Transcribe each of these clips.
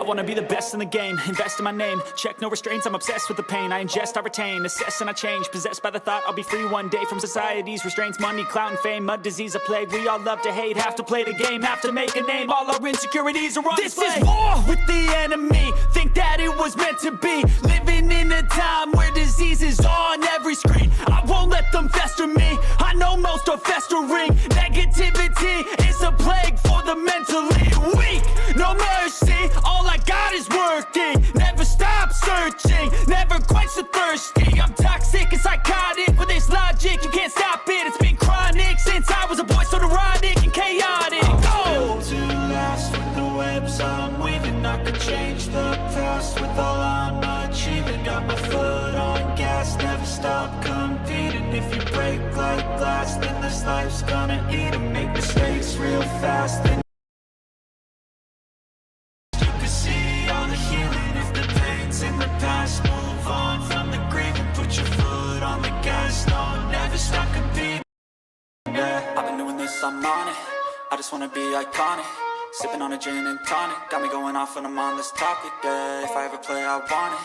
wanna be the best in the game, invest in my name, check no restraints, I'm obsessed with the pain. I ingest, I retain, assess and I change, possessed by the thought I'll be free one day from society's restraints. Money, clout and fame, mud, disease, a plague. We all love to hate, have to play the game, have to make a name. All our insecurities are on display. This is war with the enemy, think that it was meant to be. Living in a time where disease is on every screen. I won't let them fester me, I know most are festering. Negativity is a plague for the mentally weak. No mercy, all I got is working. Never stop searching, never quench the thirsty. I'm toxic and psychotic with this logic, you can't stop it. It's been chronic since I was a boy, so neurotic and chaotic. I'm built to last with the webs I'm weaving. I could change the past with all I'm achieving. Got my foot on gas, never stop competing. If you break like glass, then this life's gonna eat 'em. Make mistakes real fast, then you can see all the healing. If the pain's in the past, move on from the grave and put your foot on the gas. No, never stop competing. Yeah, I've been doing this, I'm on it. I just wanna be iconic. Sipping on a gin and tonic, got me going off when I'm on this topic. Yeah, if I ever play, I want it.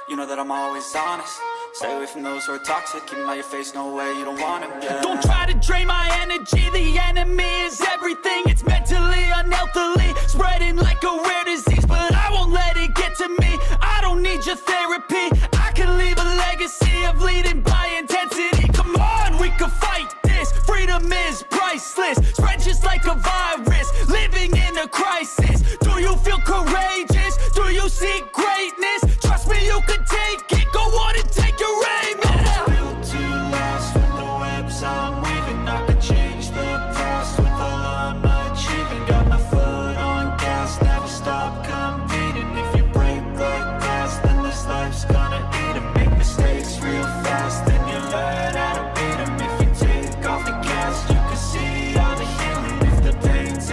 You know that I'm always honest. Stay away from those who are toxic. Keep them out your face, no way, you don't want them. Yeah. Don't try to drain my energy. The enemy is everything. It's mentally, unhealthily, spreading like a rare disease. But I won't let it get to me. I don't need your therapy. I can leave a legacy of leading by intensity. Come on, we can fight this. Freedom is priceless. Spread just like a virus. Living in a crisis. Do you feel courageous? Do you seek greatness? Trust me, you can take it. Go on and take your aim. I'm built to last with the webs I'm weaving. I could change the past with all I'm achieving. Got my foot on gas, never stop competing. If you break like glass, then this life's gonna eat 'em. Make mistakes real fast, then you learn how to beat 'em. If you take off the gas, you can see all the healing. If the pain's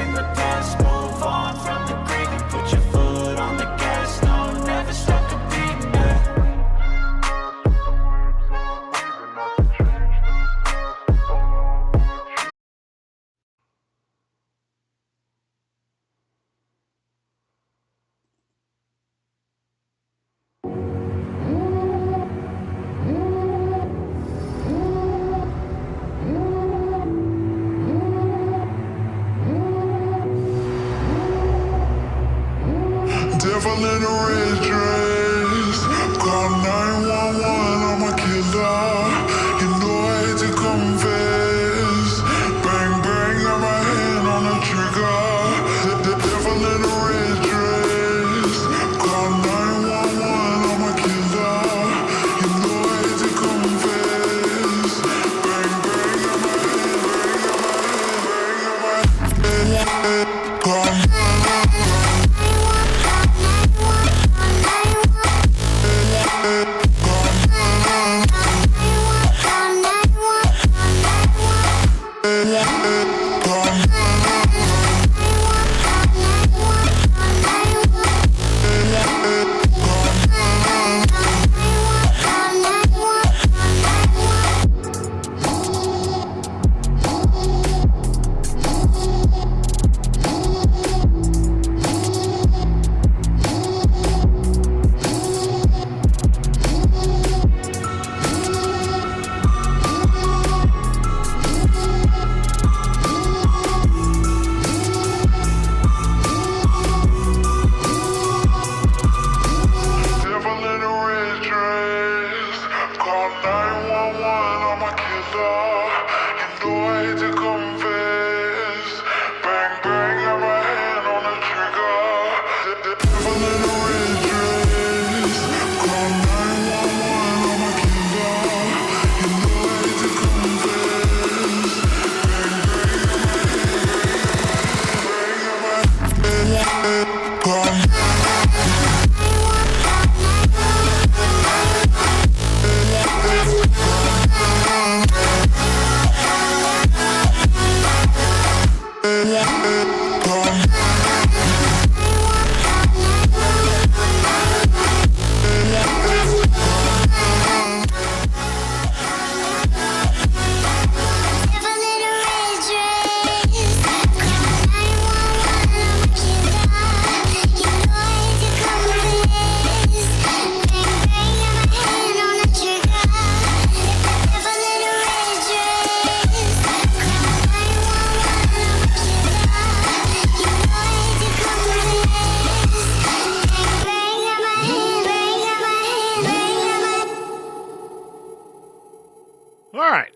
All right,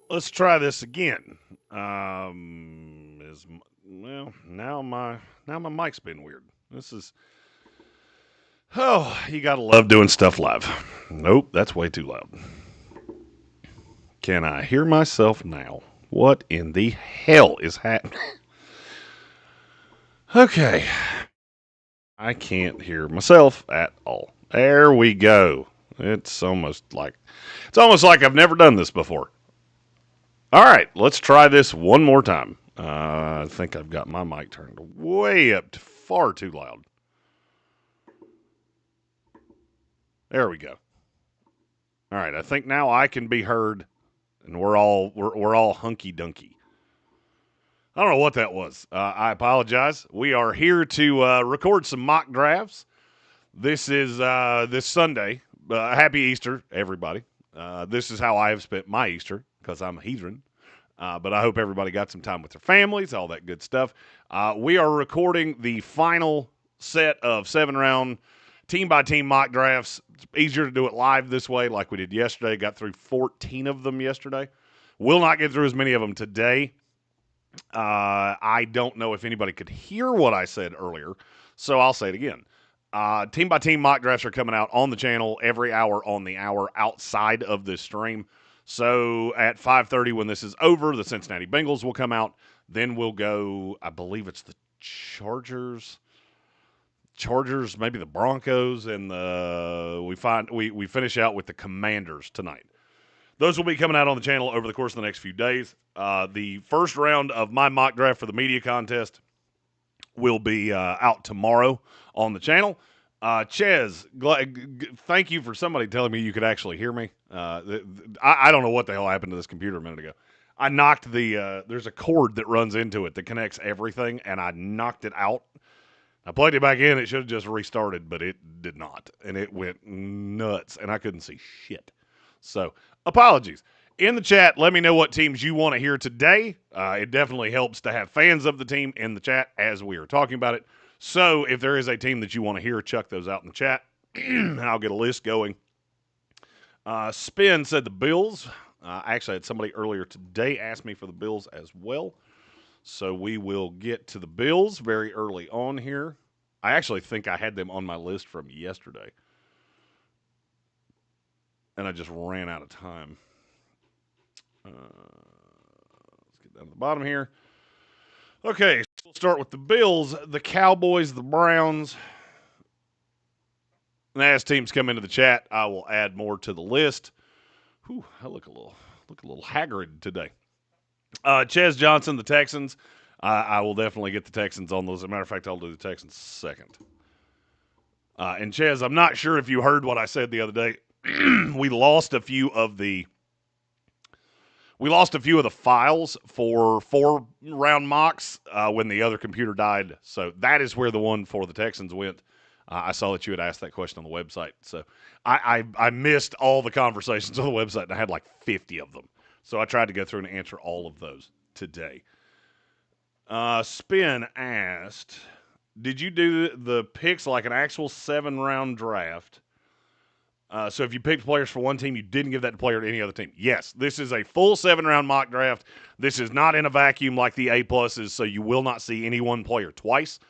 let's try this again. Now my mic's been weird. This is you gotta love doing stuff live. Nope, that's way too loud. Can I hear myself now? What in the hell is happening? Okay, I can't hear myself at all. There we go. It's almost like I've never done this before. All right, let's try this one more time. I think I've got my mic turned way up to far too loud. There we go. All right, I think now I can be heard, and we're all hunky dunky. I don't know what that was. I apologize. We are here to record some mock drafts. This is this Sunday. Happy Easter, everybody. This is how I have spent my Easter because I'm a heathen. But I hope everybody got some time with their families, all that good stuff. We are recording the final set of 7-round team-by-team mock drafts. It's easier to do it live this way like we did yesterday. Got through 14 of them yesterday. Will not get through as many of them today. I don't know if anybody could hear what I said earlier, so I'll say it again. Team-by-team mock drafts are coming out on the channel every hour on the hour outside of this stream. So at 5:30 when this is over, the Cincinnati Bengals will come out. Then we'll go, I believe it's the Chargers, maybe the Broncos, and we finish out with the Commanders tonight. Those will be coming out on the channel over the course of the next few days. The first round of my mock draft for the media contest will be out tomorrow on the channel. Ches, thank you for somebody telling me you could actually hear me. I don't know what the hell happened to this computer a minute ago. I knocked there's a cord that runs into it that connects everything, and I knocked it out. I plugged it back in. It should have just restarted, but it did not, and it went nuts, and I couldn't see shit. So, apologies. In the chat, let me know what teams you want to hear today. It definitely helps to have fans of the team in the chat as we are talking about it. So if there is a team that you want to hear, chuck those out in the chat, and I'll get a list going. Spin said the Bills. I actually had somebody earlier today ask me for the Bills as well. So we will get to the Bills very early on here. I actually think I had them on my list from yesterday. And I just ran out of time. Let's get down to the bottom here. Okay, so we'll start with the Bills, the Cowboys, the Browns. And as teams come into the chat, I will add more to the list. Whew, I look a little haggard today. Ches Johnson, the Texans. I will definitely get the Texans on those. As a matter of fact, I'll do the Texans second. And Ches, I'm not sure if you heard what I said the other day. We lost a few of the files for 4-round mocks when the other computer died. So that is where the one for the Texans went. I saw that you had asked that question on the website. So I missed all the conversations on the website, and I had like 50 of them. So I tried to go through and answer all of those today. Spin asked, did you do the picks like an actual 7-round draft? So if you picked players for one team, you didn't give that player to any other team. Yes, this is a full 7-round mock draft. This is not in a vacuum like the A+s, so you will not see any one player twice.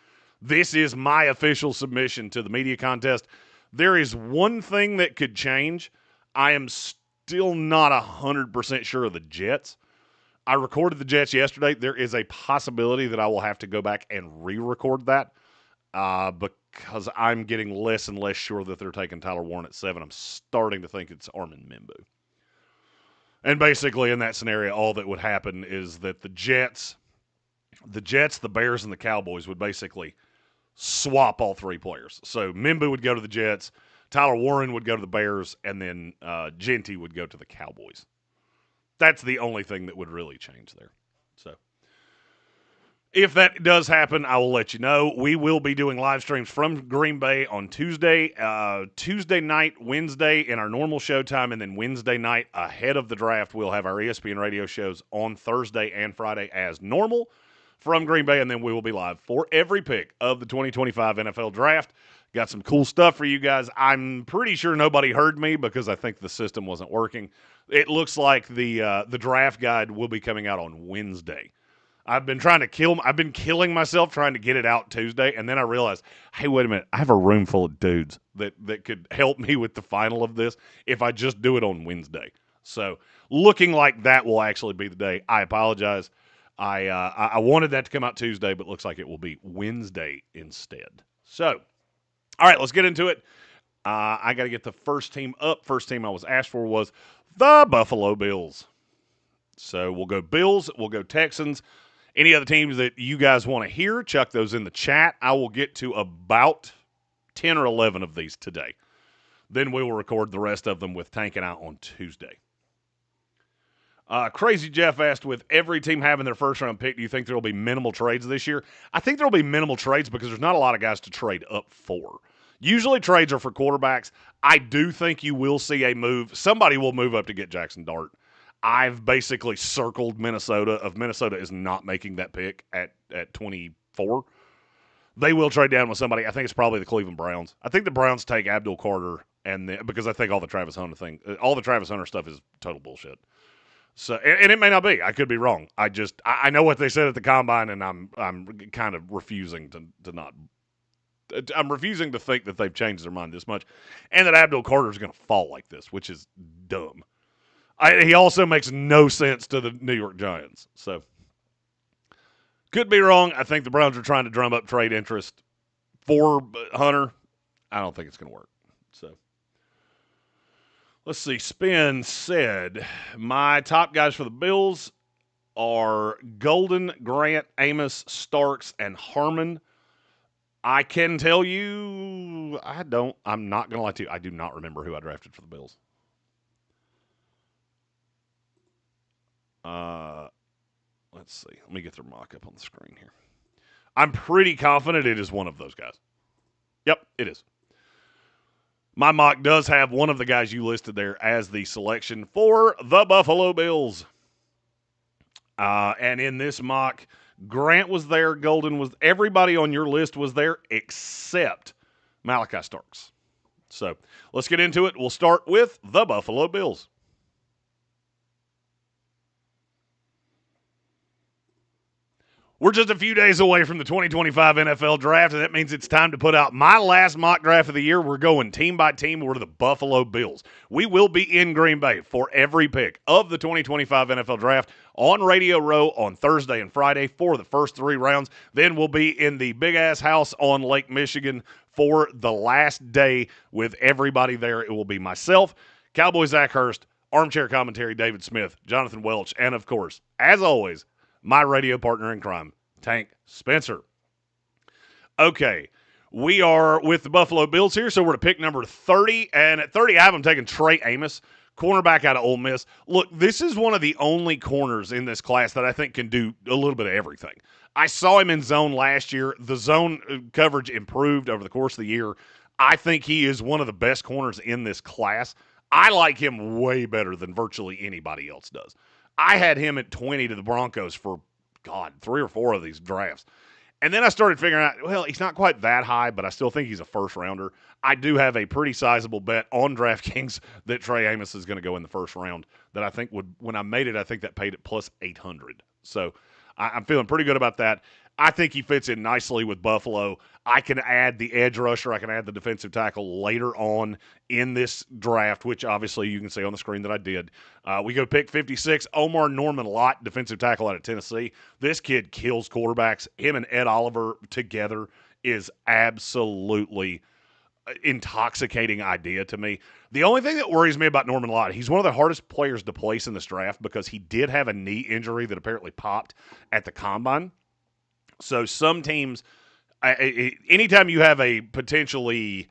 This is my official submission to the media contest. There is one thing that could change. I am still not 100% sure of the Jets. I recorded the Jets yesterday. There is a possibility that I will have to go back and re-record that because I'm getting less and less sure that they're taking Tyler Warren at 7. I'm starting to think it's Armin Mimbu. And basically in that scenario, all that would happen is that the Jets, the Bears, and the Cowboys would basically swap all 3 players. So Mimbu would go to the Jets, Tyler Warren would go to the Bears, and then Genty would go to the Cowboys. That's the only thing that would really change there. So if that does happen, I will let you know. We will be doing live streams from Green Bay on Tuesday, Tuesday night, Wednesday in our normal showtime, and then Wednesday night ahead of the draft, we'll have our ESPN radio shows on Thursday and Friday as normal from Green Bay, and then we will be live for every pick of the 2025 NFL Draft. Got some cool stuff for you guys. I'm pretty sure nobody heard me because I think the system wasn't working. It looks like the draft guide will be coming out on Wednesday. I've been killing myself trying to get it out Tuesday, and then I realized, hey, wait a minute, I have a room full of dudes that could help me with the final of this if I just do it on Wednesday. So looking like that will actually be the day. I apologize. I wanted that to come out Tuesday, but looks like it will be Wednesday instead. So, all right, let's get into it. I got to get the first team up. First team I was asked for was the Buffalo Bills. So we'll go Bills, we'll go Texans. Any other teams that you guys want to hear, chuck those in the chat. I will get to about 10 or 11 of these today. Then we will record the rest of them with Tank and I on Tuesday. Crazy Jeff asked, with every team having their first-round pick, do you think there will be minimal trades this year? I think there will be minimal trades because there's not a lot of guys to trade up for. Usually trades are for quarterbacks. I do think you will see a move. Somebody will move up to get Jackson Dart. I've basically circled Minnesota. If Minnesota is not making that pick at 24, they will trade down with somebody. I think it's probably the Cleveland Browns. I think the Browns take Abdul Carter, because I think all the Travis Hunter stuff is total bullshit. So, and it may not be. I could be wrong. I know what they said at the combine, and I'm kind of refusing to not. I'm refusing to think that they've changed their mind this much, and that Abdul Carter is going to fall like this, which is dumb. He also makes no sense to the New York Giants. So, could be wrong. I think the Browns are trying to drum up trade interest for Hunter. I don't think it's going to work. So, let's see. Spin said, my top guys for the Bills are Golden, Grant, Amos, Starks, and Harmon. I can tell you, I'm not going to lie to you, I do not remember who I drafted for the Bills. Let's see. Let me get their mock up on the screen here. I'm pretty confident it is one of those guys. Yep, it is. My mock does have one of the guys you listed there as the selection for the Buffalo Bills. And in this mock, Grant was there, Golden was, everybody on your list was there except Malachi Starks. So let's get into it. We'll start with the Buffalo Bills. We're just a few days away from the 2025 NFL Draft, and that means it's time to put out my last mock draft of the year. We're going team by team. We're the Buffalo Bills. We will be in Green Bay for every pick of the 2025 NFL Draft on Radio Row on Thursday and Friday for the first 3 rounds. Then we'll be in the big-ass house on Lake Michigan for the last day with everybody there. It will be myself, Cowboy Zach Hurst, armchair commentary David Smith, Jonathan Welch, and, of course, as always, my radio partner in crime, Tank Spencer. Okay, we are with the Buffalo Bills here, so we're to pick number 30. And at 30, I have them taking Trey Amos, cornerback out of Ole Miss. Look, this is one of the only corners in this class that I think can do a little bit of everything. I saw him in zone last year. The zone coverage improved over the course of the year. I think he is one of the best corners in this class. I like him way better than virtually anybody else does. I had him at 20 to the Broncos for, 3 or 4 of these drafts. And then I started figuring out, well, he's not quite that high, but I still think he's a first-rounder. I do have a pretty sizable bet on DraftKings that Trey Amos is going to go in the first round that I think when I made it, I think that paid at plus 800. So I'm feeling pretty good about that. I think he fits in nicely with Buffalo. I can add the edge rusher. I can add the defensive tackle later on in this draft, which obviously you can see on the screen that I did. We go pick 56, Omar Norman Lott, defensive tackle out of Tennessee. This kid kills quarterbacks. Him and Ed Oliver together is absolutely intoxicating idea to me. The only thing that worries me about Norman Lott, he's one of the hardest players to place in this draft because he did have a knee injury that apparently popped at the combine. So some teams, anytime you have a potentially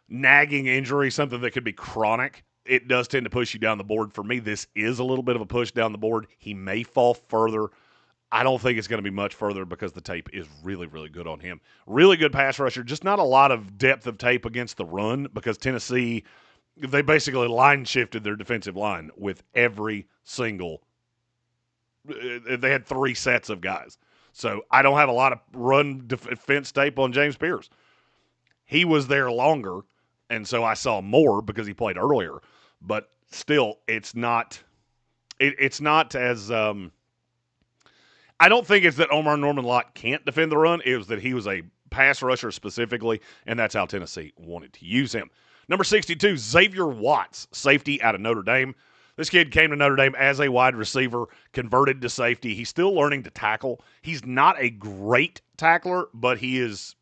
nagging injury, something that could be chronic, it does tend to push you down the board. For me, this is a little bit of a push down the board. He may fall further. I don't think it's going to be much further because the tape is really, really good on him. Really good pass rusher, just not a lot of depth of tape against the run because Tennessee, they basically line shifted their defensive line with every single – they had 3 sets of guys. So I don't have a lot of run defense tape on James Pierce. He was there longer, and so I saw more because he played earlier. But still, it's not. It's not as. I don't think it's that Omar Norman-Lott can't defend the run. It was that he was a pass rusher specifically, and that's how Tennessee wanted to use him. Number 62, Xavier Watts, safety out of Notre Dame. This kid came to Notre Dame as a wide receiver, converted to safety. He's still learning to tackle. He's not a great tackler, but he's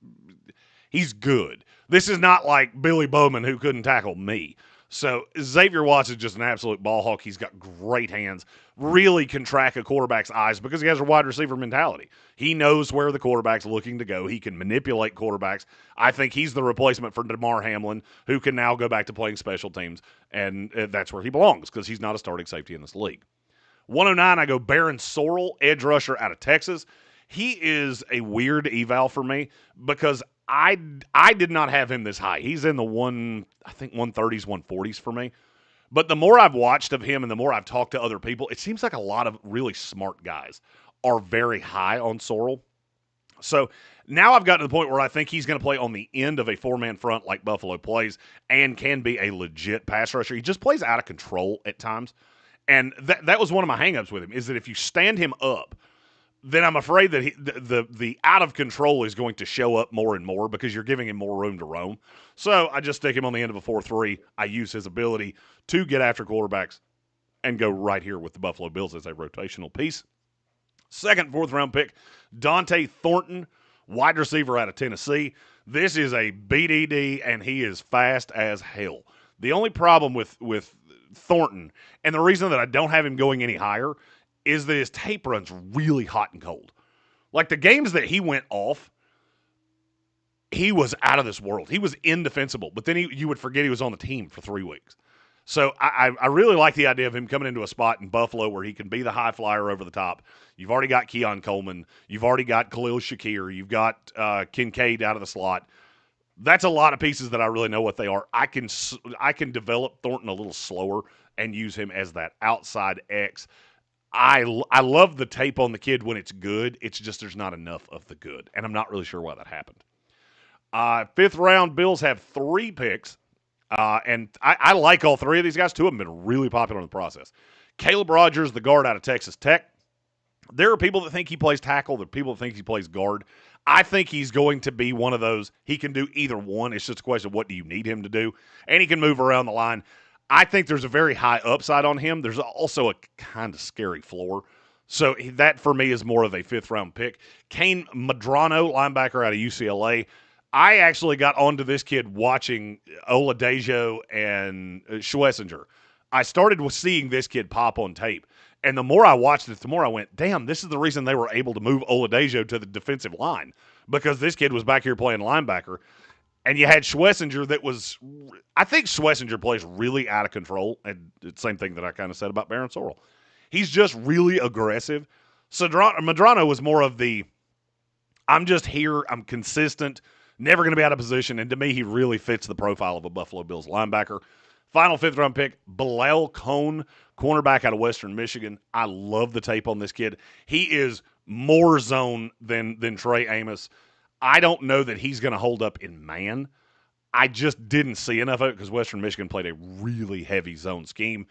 good. This is not like Billy Bowman who couldn't tackle me. So Xavier Watts is just an absolute ball hawk. He's got great hands, really can track a quarterback's eyes because he has a wide receiver mentality. He knows where the quarterback's looking to go. He can manipulate quarterbacks. I think he's the replacement for DeMar Hamlin, who can now go back to playing special teams, and that's where he belongs because he's not a starting safety in this league. 109, I go Baron Sorrell, edge rusher out of Texas. He is a weird eval for me because I did not have him this high. He's in the 130s, 140s for me. But the more I've watched of him and the more I've talked to other people, it seems like a lot of really smart guys are very high on Sorrell. So now I've gotten to the point where I think he's going to play on the end of a four-man front like Buffalo plays and can be a legit pass rusher. He just plays out of control at times. And that was one of my hangups with him, is that if you stand him up, then I'm afraid that the out of control is going to show up more and more because you're giving him more room to roam. So I just stick him on the end of a 4-3. I use his ability to get after quarterbacks and go right here with the Buffalo Bills as a rotational piece. Second, fourth round pick, Dante Thornton, wide receiver out of Tennessee. This is a BDD, and he is fast as hell. The only problem with Thornton, and the reason that I don't have him going any higher, is that his tape runs really hot and cold. Like the games that he went off, he was out of this world. He was indefensible, but then you would forget he was on the team for 3 weeks. So I really like the idea of him coming into a spot in Buffalo where he can be the high flyer over the top. You've already got Keon Coleman. You've already got Khalil Shakir. You've got Kincaid out of the slot. That's a lot of pieces that I really know what they are. I can develop Thornton a little slower and use him as that outside X. I love the tape on the kid when it's good. It's just there's not enough of the good, and I'm not really sure why that happened. Fifth round, Bills have 3 picks, and I like all 3 of these guys. 2 of them have been really popular in the process. Caleb Rogers, the guard out of Texas Tech. There are people that think he plays tackle. There are people that think he plays guard. I think he's going to be one of those. He can do either one. It's just a question of what do you need him to do, and he can move around the line. I think there's a very high upside on him. There's also a kind of scary floor. So that, for me, is more of a fifth-round pick. Kane Medrano, linebacker out of UCLA. I actually got onto this kid watching Oladejo and Schlesinger. I started with seeing this kid pop on tape. And the more I watched it, the more I went, damn, this is the reason they were able to move Oladejo to the defensive line, because this kid was back here playing linebacker. And you had Schlesinger that was – I think Schlesinger plays really out of control, and it's the same thing that I kind of said about Baron Sorrell. He's just really aggressive. So Medrano was more of the I'm just here, I'm consistent, never going to be out of position, and to me he really fits the profile of a Buffalo Bills linebacker. Final fifth-round pick, Bilal Cohn, cornerback out of Western Michigan. I love the tape on this kid. He is more zone than Trey Amos. I don't know that he's going to hold up in man. I just didn't see enough of it because Western Michigan played a really heavy zone scheme.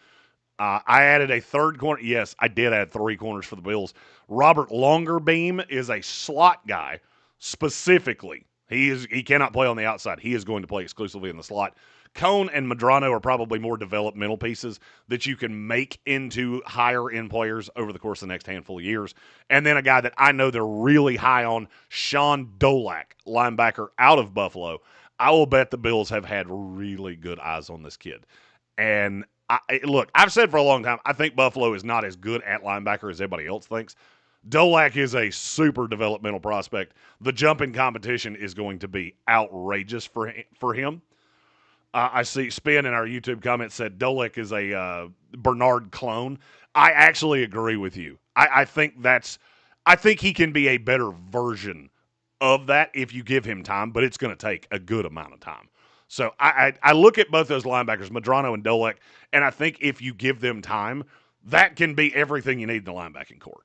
I added a third corner. Yes, I did add 3 corners for the Bills. Robert Longerbeam is a slot guy specifically. He cannot play on the outside. He is going to play exclusively in the slot. Cone and Medrano are probably more developmental pieces that you can make into higher-end players over the course of the next handful of years. And then a guy that I know they're really high on, Sean Dolak, linebacker out of Buffalo. I will bet the Bills have had really good eyes on this kid. And, look, I've said for a long time, I think Buffalo is not as good at linebacker as everybody else thinks. Dolak is a super developmental prospect. The jumping competition is going to be outrageous for him. I see Spin in our YouTube comments said Dolak is a Bernard clone. I actually agree with you. I think he can be a better version of that if you give him time, but it's going to take a good amount of time. So I look at both those linebackers, Medrano and Dolak, and I think if you give them time, that can be everything you need in the linebacking core.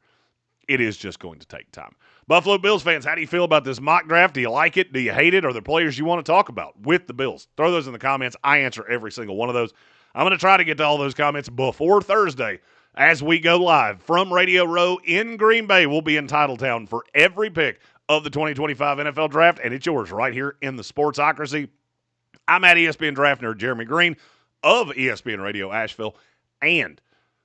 It is just going to take time. Buffalo Bills fans, how do you feel about this mock draft? Do you like it? Do you hate it? Are there players you want to talk about with the Bills? Throw those in the comments. I answer every single one of those. I'm going to try to get to all those comments before Thursday as we go live from Radio Row in Green Bay. We'll be in Titletown for every pick of the 2025 NFL Draft, and it's yours right here in the Sportsocracy. I'm at ESPN Draft Nerd Jeremy Green of ESPN Radio Asheville and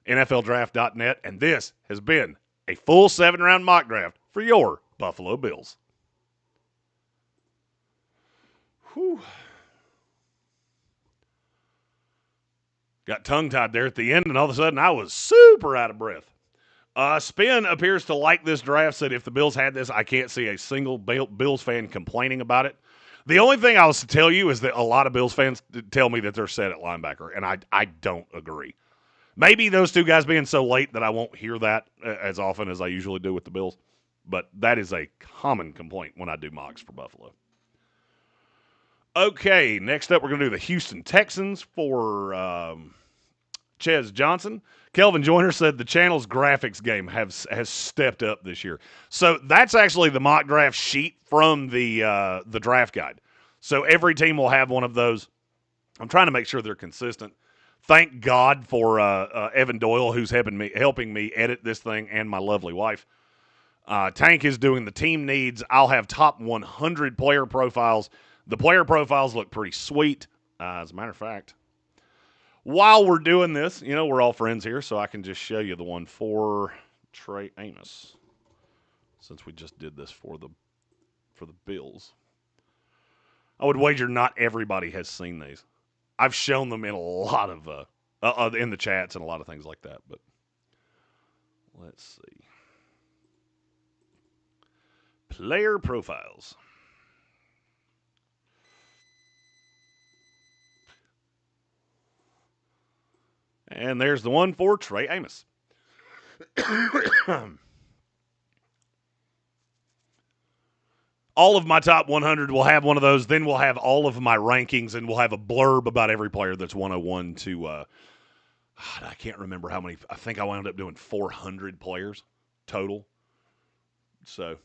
NFLDraft.net, and this has been a full 7-round mock draft for your Buffalo Bills. Whew. Got tongue-tied there at the end, and all of a sudden I was super out of breath. Spin appears to like this draft, said if the Bills had this, I can't see a single Bills fan complaining about it. The only thing I was to tell you is that a lot of Bills fans tell me that they're set at linebacker, and I don't agree. Maybe those two guys being so late that I won't hear that as often as I usually do with the Bills. But that is a common complaint when I do mocks for Buffalo. Okay, next up we're going to do the Houston Texans for Ches Johnson. Kelvin Joyner said the channel's graphics game has stepped up this year. So that's actually the mock draft sheet from the draft guide. So every team will have one of those. I'm trying to make sure they're consistent. Thank God for Evan Doyle, who's helping me edit this thing, and my lovely wife. Tank is doing the team needs. I'll have top 100 player profiles. The player profiles look pretty sweet. As a matter of fact, while we're doing this, we're all friends here, so I can just show you the one for Trey Amos, since we just did this for the Bills. I would wager not everybody has seen these. I've shown them in a lot of in the chats and a lot of things like that, but let's see. Player profiles. And there's the one for Trey Amos. All of my top 100 will have one of those. Then we'll have all of my rankings, and we'll have a blurb about every player that's 101 to, I can't remember how many. I think I wound up doing 400 players total. So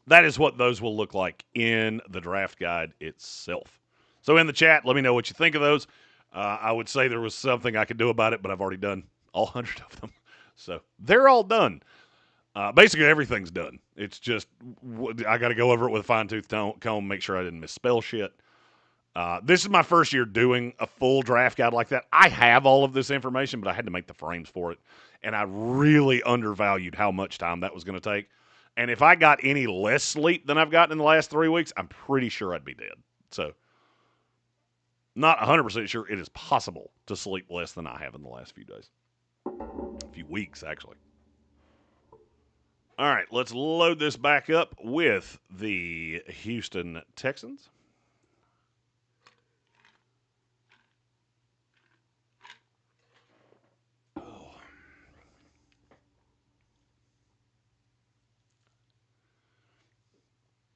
that is what those will look like in the draft guide itself. So in the chat, let me know what you think of those. I would say there was something I could do about it, but I've already done all 100 of them. So they're all done. Basically, everything's done. It's just I got to go over it with a fine-tooth comb, make sure I didn't misspell shit. This is my first year doing a full draft guide like that. I have all of this information, but I had to make the frames for it, and I really undervalued how much time that was going to take. And if I got any less sleep than I've gotten in the last 3 weeks, I'm pretty sure I'd be dead. So not 100% sure it is possible to sleep less than I have in the last few days. A few weeks, actually. All right, let's load this back up with the Houston Texans.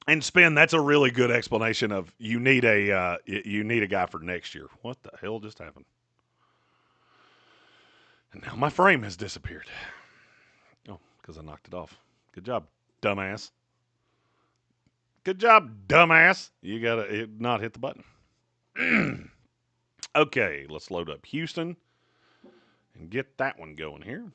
And Spin, that's a really good explanation of you need a guy for next year. What the hell just happened? And now my frame has disappeared. Oh, because I knocked it off. Good job, dumbass. Good job, dumbass. You gotta not hit the button. Okay, let's load up Houston and get that one going here.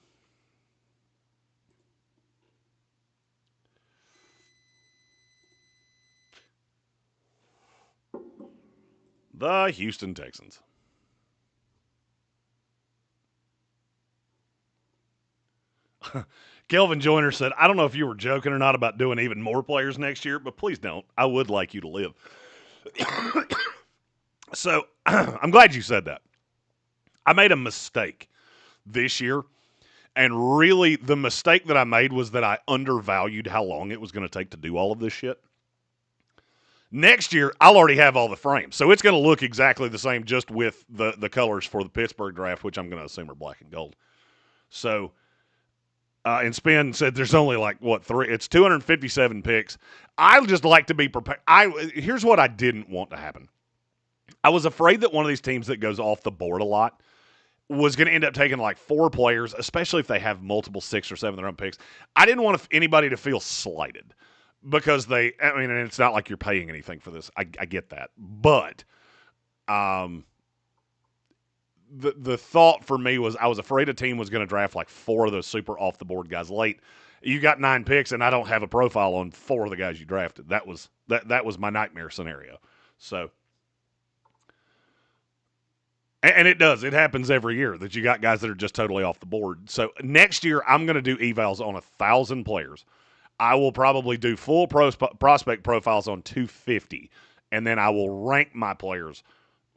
The Houston Texans. Kelvin Joyner said, I don't know if you were joking or not about doing even more players next year, but please don't. I would like you to live. So I'm glad you said that. I made a mistake this year, and really the mistake that I made was that I undervalued how long it was going to take to do all of this shit. Next year, I'll already have all the frames, so it's going to look exactly the same just with the colors for the Pittsburgh draft, which I'm going to assume are black and gold. So, and Spin said there's only like, three? It's 257 picks. I just like to be prepared. Here's what I didn't want to happen. I was afraid that one of these teams that goes off the board a lot was going to end up taking like 4 players, especially if they have multiple 6 or 7 round picks. I didn't want anybody to feel slighted because and it's not like you're paying anything for this. I get that. But the thought for me was I was afraid a team was going to draft like 4 of those super off the board guys late. You got 9 picks, and I don't have a profile on 4 of the guys you drafted. That was my nightmare scenario. So. And it does. It happens every year that you got guys that are just totally off the board. So next year, I'm going to do evals on 1,000 players. I will probably do full prospect profiles on 250, and then I will rank my players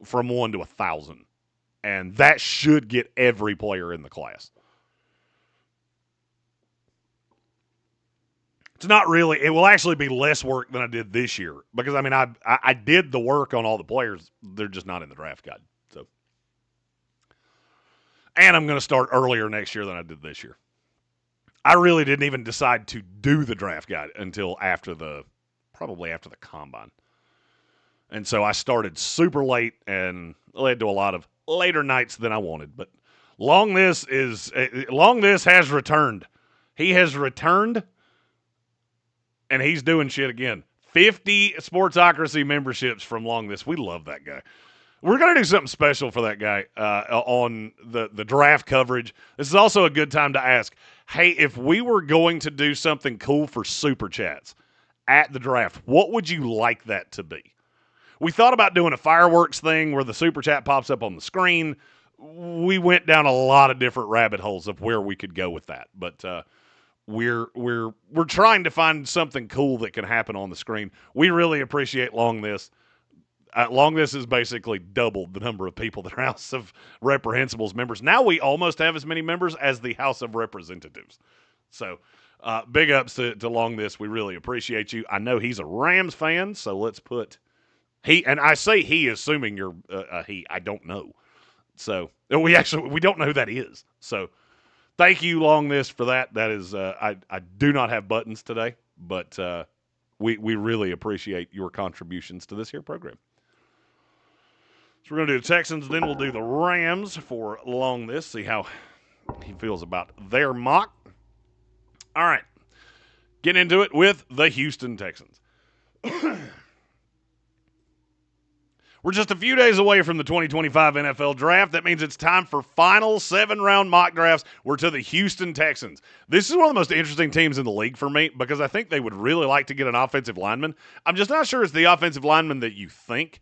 from 1 to 1,000. And that should get every player in the class. It's not really. It will actually be less work than I did this year because, I did the work on all the players. They're just not in the draft guide. So. And I'm going to start earlier next year than I did this year. I really didn't even decide to do the draft guide until probably after the combine. And so I started super late and led to a lot of later nights than I wanted. But Long This has returned. He has returned, and he's doing shit again. 50 Sportsocracy memberships from Long This. We love that guy. We're going to do something special for that guy on the draft coverage. This is also a good time to ask, hey, if we were going to do something cool for Super Chats at the draft, what would you like that to be? We thought about doing a fireworks thing where the Super Chat pops up on the screen. We went down a lot of different rabbit holes of where we could go with that. But we're trying to find something cool that can happen on the screen. We really appreciate Long This. Long This has basically doubled the number of people that are House of Reprehensibles members. Now we almost have as many members as the House of Representatives. So big ups to Long This. We really appreciate you. I know he's a Rams fan, so let's put he. And I say he, assuming you're a he. I don't know. So we don't know who that is. So thank you, Long This, for that. That is I do not have buttons today, but we really appreciate your contributions to this here program. So we're going to do the Texans, then we'll do the Rams for Long This, see how he feels about their mock. All right, get into it with the Houston Texans. We're just a few days away from the 2025 NFL Draft. That means it's time for final 7-round mock drafts. We're to the Houston Texans. This is one of the most interesting teams in the league for me because I think they would really like to get an offensive lineman. I'm just not sure it's the offensive lineman that you think.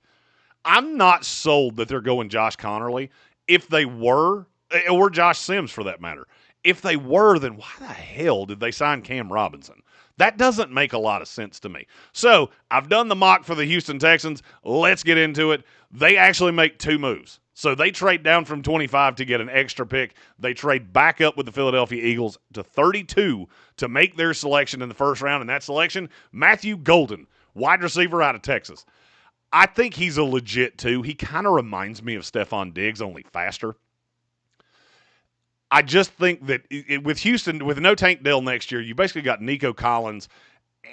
I'm not sold that they're going Josh Connerly. If they were, or Josh Sims for that matter, if they were, then why the hell did they sign Cam Robinson? That doesn't make a lot of sense to me. So I've done the mock for the Houston Texans. Let's get into it. They actually make 2 moves. So they trade down from 25 to get an extra pick. They trade back up with the Philadelphia Eagles to 32 to make their selection in the first round. And that selection, Matthew Golden, wide receiver out of Texas. I think he's a legit 2. He kind of reminds me of Stephon Diggs, only faster. I just think that with Houston, with no Tank Dell next year, you basically got Nico Collins,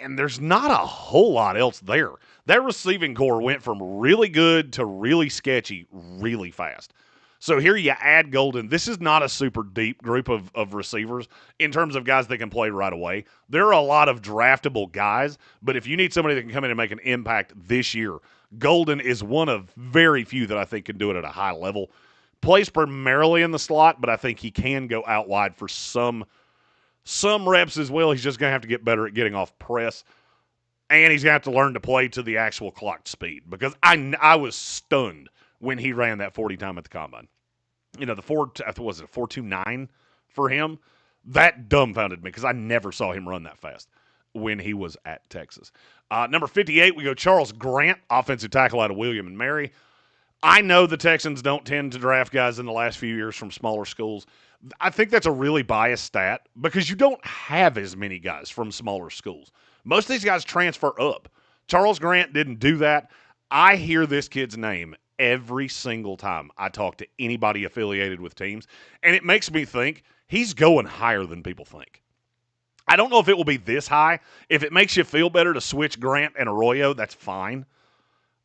and there's not a whole lot else there. That receiving core went from really good to really sketchy really fast. So here you add Golden. This is not a super deep group of receivers in terms of guys that can play right away. There are a lot of draftable guys, but if you need somebody that can come in and make an impact this year, Golden is one of very few that I think can do it at a high level. Plays primarily in the slot, but I think he can go out wide for some reps as well. He's just going to have to get better at getting off press, and he's going to have to learn to play to the actual clocked speed because I was stunned when he ran that 40 time at the combine. You know, the 4.29 for him? That dumbfounded me because I never saw him run that fast when he was at Texas. Number 58, we go Charles Grant, offensive tackle out of William and Mary. I know the Texans don't tend to draft guys in the last few years from smaller schools. I think that's a really biased stat because you don't have as many guys from smaller schools. Most of these guys transfer up. Charles Grant didn't do that. I hear this kid's name every single time I talk to anybody affiliated with teams, and it makes me think he's going higher than people think. I don't know if it will be this high. If it makes you feel better to switch Grant and Arroyo, that's fine.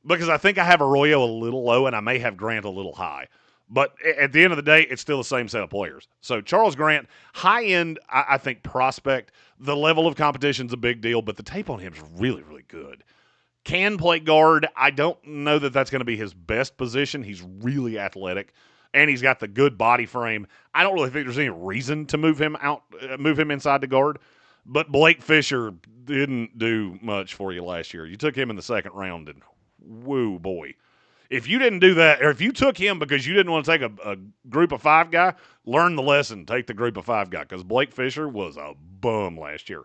Because I think I have Arroyo a little low and I may have Grant a little high. But at the end of the day, it's still the same set of players. So Charles Grant, high end, I think prospect. The level of competition is a big deal, but the tape on him is really, really good. Can play guard. I don't know that that's going to be his best position. He's really athletic, and he's got the good body frame. I don't really think there's any reason to move him inside the guard. But Blake Fisher didn't do much for you last year. You took him in the second round, and woo boy. If you didn't do that, or if you took him because you didn't want to take a group of five guy, learn the lesson. Take the group of five guy, because Blake Fisher was a bum last year.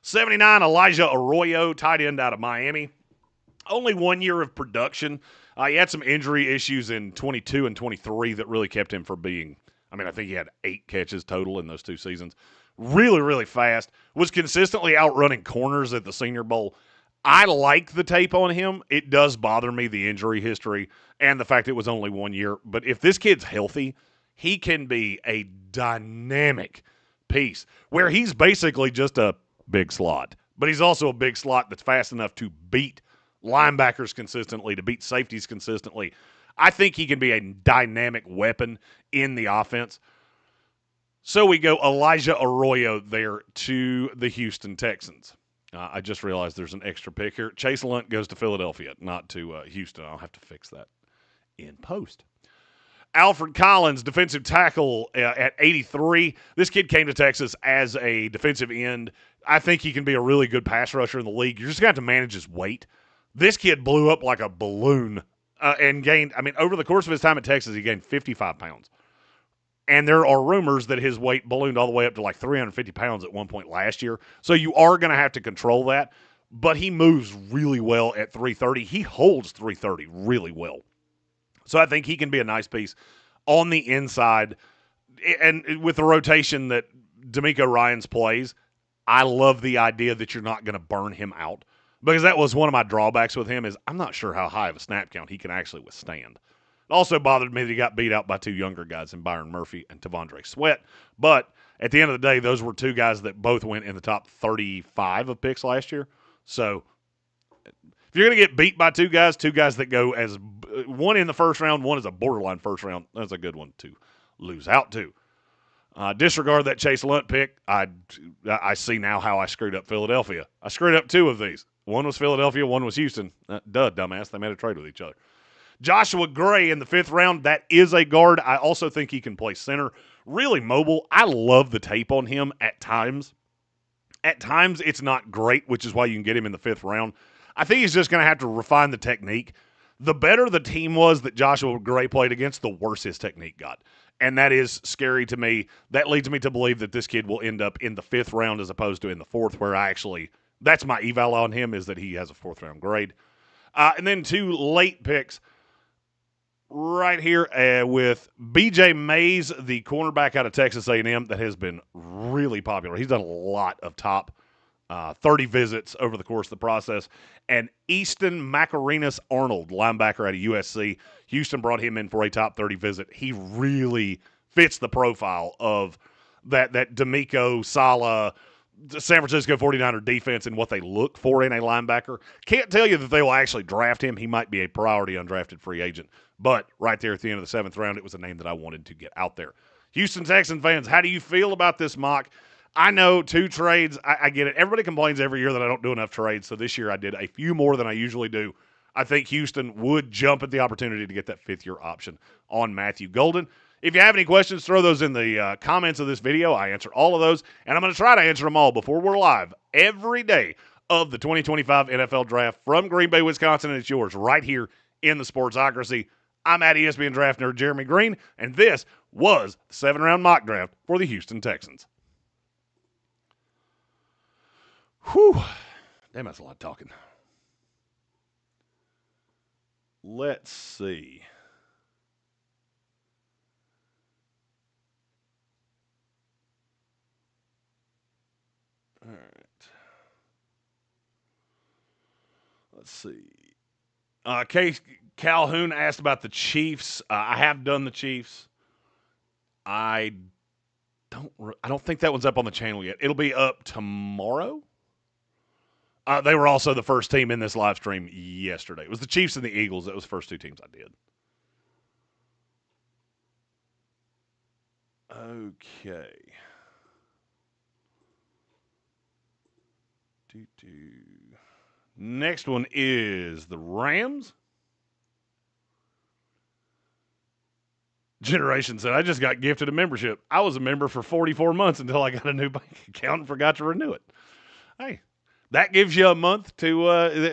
79, Elijah Arroyo, tight end out of Miami. Only 1 year of production. He had some injury issues in 22 and 23 that really kept him from being, I think he had 8 catches total in those 2 seasons. Really, really fast. Was consistently outrunning corners at the Senior Bowl. I like the tape on him. It does bother me, the injury history and the fact it was only 1 year. But if this kid's healthy, he can be a dynamic piece where he's basically just a big slot. But he's also a big slot that's fast enough to beat linebackers consistently, to beat safeties consistently. I think he can be a dynamic weapon in the offense. So we go Elijah Arroyo there to the Houston Texans. I just realized there's an extra pick here. Chase Lunt goes to Philadelphia, not to Houston. I'll have to fix that in post. Alfred Collins, defensive tackle at 83. This kid came to Texas as a defensive end. I think he can be a really good pass rusher in the league. You're just going to have to manage his weight. This kid blew up like a balloon and gained, over the course of his time at Texas, he gained 55 pounds. And there are rumors that his weight ballooned all the way up to like 350 pounds at one point last year. So you are going to have to control that. But he moves really well at 330. He holds 330 really well. So I think he can be a nice piece on the inside. And with the rotation that D'Amico Ryans plays, I love the idea that you're not going to burn him out. Because that was one of my drawbacks with him, is I'm not sure how high of a snap count he can actually withstand. It also bothered me that he got beat out by 2 younger guys in Byron Murphy and Tavondre Sweat. But at the end of the day, those were 2 guys that both went in the top 35 of picks last year. So if you're going to get beat by 2 guys that go as one in the first round, one is a borderline first round, that's a good one to lose out to. Disregard that Chase Lunt pick. I see now how I screwed up Philadelphia. I screwed up 2 of these. One was Philadelphia, one was Houston. Dumbass. They made a trade with each other. Joshua Gray in the 5th round. That is a guard. I also think he can play center. Really mobile. I love the tape on him at times. At times, it's not great, which is why you can get him in the 5th round. I think he's just going to have to refine the technique. The better the team was that Joshua Gray played against, the worse his technique got. And that is scary to me. That leads me to believe that this kid will end up in the 5th round as opposed to in the 4th, where that's my eval on him, is that he has a 4th round grade. And then 2 late picks right here with B.J. Mays, the cornerback out of Texas A&M that has been really popular. He's done a lot of top 30 visits over the course of the process. And Easton Macarinas Arnold, linebacker out of USC. Houston brought him in for a top 30 visit. He really fits the profile of that D'Amico, Saleh, San Francisco 49er defense and what they look for in a linebacker. Can't tell you that they will actually draft him. He might be a priority undrafted free agent. But right there at the end of the 7th round, it was a name that I wanted to get out there. Houston Texan fans, how do you feel about this mock? I know 2 trades. I get it. Everybody complains every year that I don't do enough trades, so this year I did a few more than I usually do. I think Houston would jump at the opportunity to get that 5th-year option on Matthew Golden. If you have any questions, throw those in the comments of this video. I answer all of those, and I'm going to try to answer them all before we're live every day of the 2025 NFL Draft from Green Bay, Wisconsin, and it's yours right here in the Sportsocracy. I'm at ESPN Draft Nerd Jeremy Green, and this was the 7-round mock draft for the Houston Texans. Whew. Damn, that's a lot of talking. Let's see. All right. Let's see. Case Calhoun asked about the Chiefs. I have done the Chiefs. I don't think that one's up on the channel yet. It'll be up tomorrow. They were also the first team in this live stream yesterday. It was the Chiefs and the Eagles. That was the first 2 teams I did. Okay. Next one is the Rams. Generation said, I just got gifted a membership. I was a member for 44 months until I got a new bank account and forgot to renew it. Hey, that gives you a month to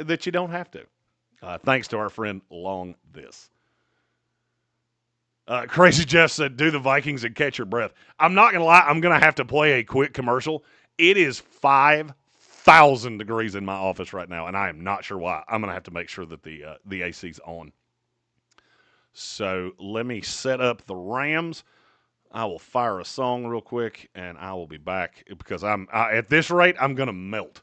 that you don't have to. Thanks to our friend Long This. Crazy Jeff said, do the Vikings and catch your breath. I'm not going to lie. I'm going to have to play a quick commercial. It is 5,000 degrees in my office right now, and I am not sure why. I'm going to have to make sure that the AC's on. So let me set up the Rams. I will fire a song real quick, and I will be back because at this rate, I'm going to melt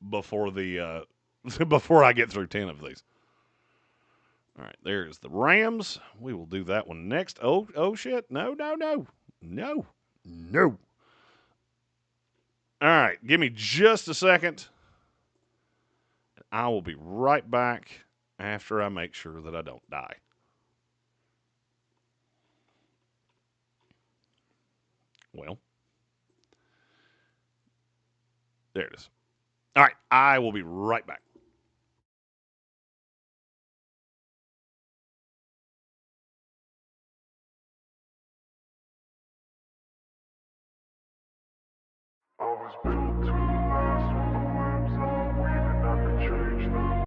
before before I get through 10 of these. All right, there's the Rams. We will do that one next. Oh shit. No. All right, give me just a second. I will be right back after I make sure that I don't die. Well, there it is. All right, I will be right back. I was built to last with the webs I'm weaving, I could change them.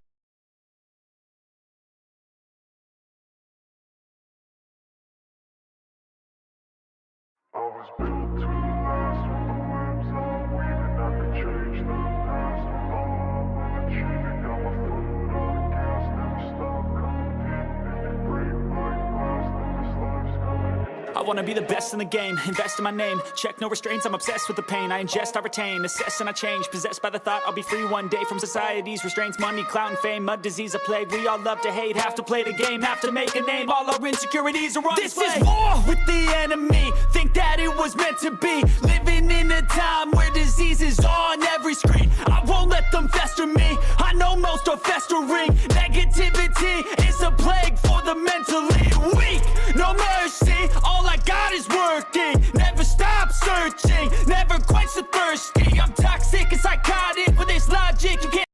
I was built to last with the webs I'm weaving, I could change the past with all I'm achieving. Got my foot on the gas, never stop competing. If you break my glass, then this life's gonna end. I wanna be the best in the game, invest in my name. Check no restraints, I'm obsessed with the pain. I ingest, I retain, assess and I change. Possessed by the thought I'll be free one day from society's restraints. Money, clout and fame, mud, disease, a plague. We all love to hate, have to play the game, have to make a name. All our insecurities are on display. This is war with the enemy, think that it was meant to be. Living in a time where disease is on every screen. I won't let them fester me, I know most are festering. Negativity is a plague for the mentally weak. No mercy, all I got is working. Never stop searching, never quench the thirsty. I'm toxic and psychotic with this logic. You can't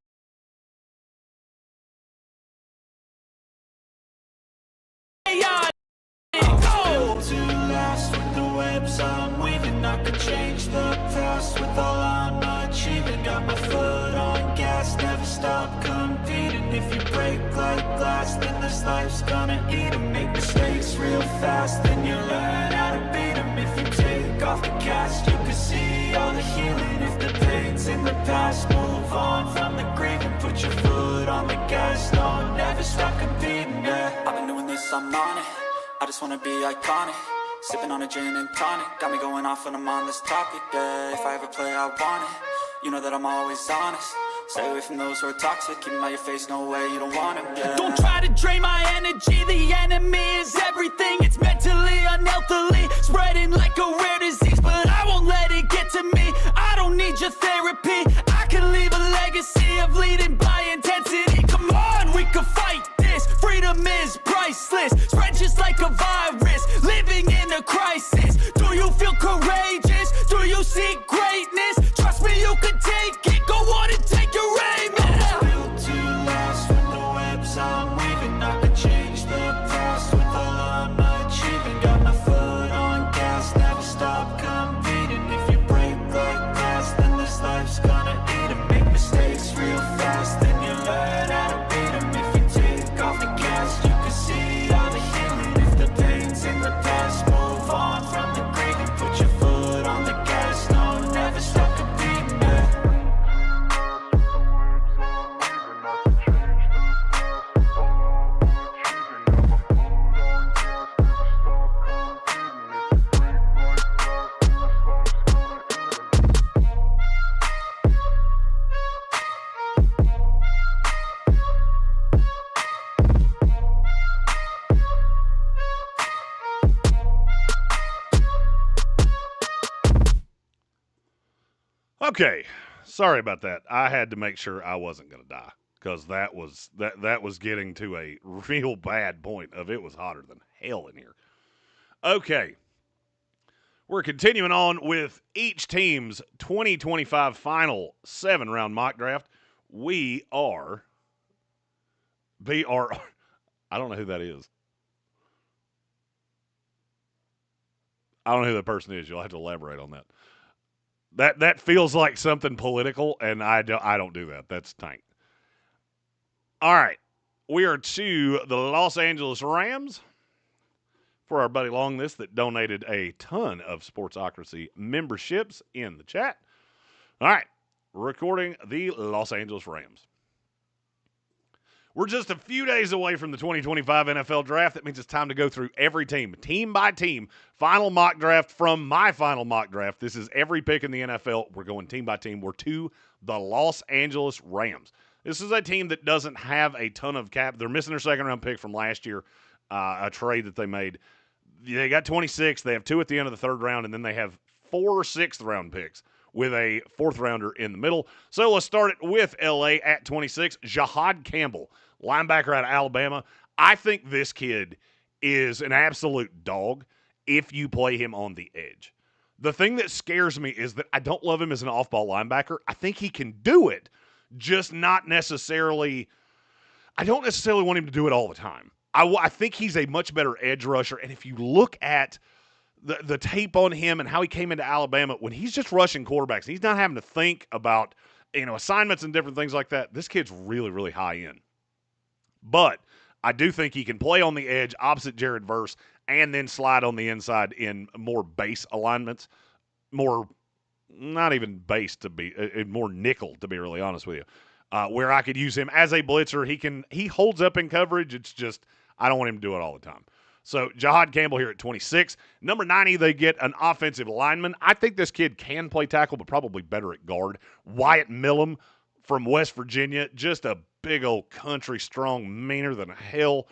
Built to last with the webs I'm weaving. I could change the past with all I'm achieving. Got my foot on gas, never stop competing. If you break like glass, then this life's gonna eat 'em. Make mistakes real fast, then you learn how to beat 'em. If you take off the cast, you can see all the healing. If the pain's in the past, move on from the grave and put your foot on the gas. No, never stop competing, yeah. I've been doing this, I'm on it. I just wanna be iconic. Sipping on a gin and tonic. Got me going off when I'm on this topic, yeah. If I ever play, I want it. You know that I'm always honest. Stay away from those who are toxic. Keep 'em out your face, no way, you don't want 'em, yeah. Don't try to drain my energy. The enemy is everything. It's mentally, unhealthily spreading like a rare disease, but I won't let it get to me. I don't need your therapy. I can leave a legacy of leading by intensity. Come on, we can fight this. Freedom is priceless. Spread just like a virus. Living in a crisis. Do you feel courageous? Do you seek greatness? Trust me, you can take it. Go on and take your aim. Yeah. Built to last with the webs I'm weaving. I could change the past with all I'm achieving. Got my foot on gas, never stop competing. If you break like glass, then this life's gonna eat 'em. Make mistakes real fast, then you learn how to beat 'em. If you take off the gas, you can see all the healing. If the pain's in the past, move on from the grave and put your foot on the gas. No, never stop competing, yeah. Okay, sorry about that. I had to make sure I wasn't going to die because that was getting to a real bad point of it was hotter than hell in here. Okay, We're continuing on with each team's 2025 final 7-round mock draft. We are BR. I don't know who that is. I don't know who that person is. You'll have to elaborate on that. That feels like something political, and I don't do that. That's tank. All right. We are to the Los Angeles Rams. For our buddy Long this that donated a ton of Sportsocracy memberships in the chat. All right, recording the Los Angeles Rams. We're just a few days away from the 2025 NFL Draft. That means it's time to go through every team by team. Final mock draft from my final mock draft. This is every pick in the NFL. We're going team by team. We're to the Los Angeles Rams. This is a team that doesn't have a ton of cap. They're missing their second-round pick from last year, a trade that they made. They got 26. They have 2 at the end of the third round, and then they have 4 sixth-round picks with a fourth-rounder in the middle. So let's start it with L.A. at 26. Jahad Campbell, linebacker out of Alabama. I think this kid is an absolute dog if you play him on the edge. The thing that scares me is that I don't love him as an off-ball linebacker. I think he can do it, just not necessarily – I don't necessarily want him to do it all the time. I think he's a much better edge rusher, and if you look at the tape on him and how he came into Alabama, when he's just rushing quarterbacks, he's not having to think about assignments and different things like that. This kid's really, really high end. But I do think he can play on the edge opposite Jared Verse and then slide on the inside in more base alignments, more not even base to be more nickel, to be really honest with you. Where I could use him as a blitzer. He holds up in coverage. It's just I don't want him to do it all the time. So Jahad Campbell here at 26. Number 90, they get an offensive lineman. I think this kid can play tackle, but probably better at guard. Wyatt Millum from West Virginia, just a big old country strong, meaner than hell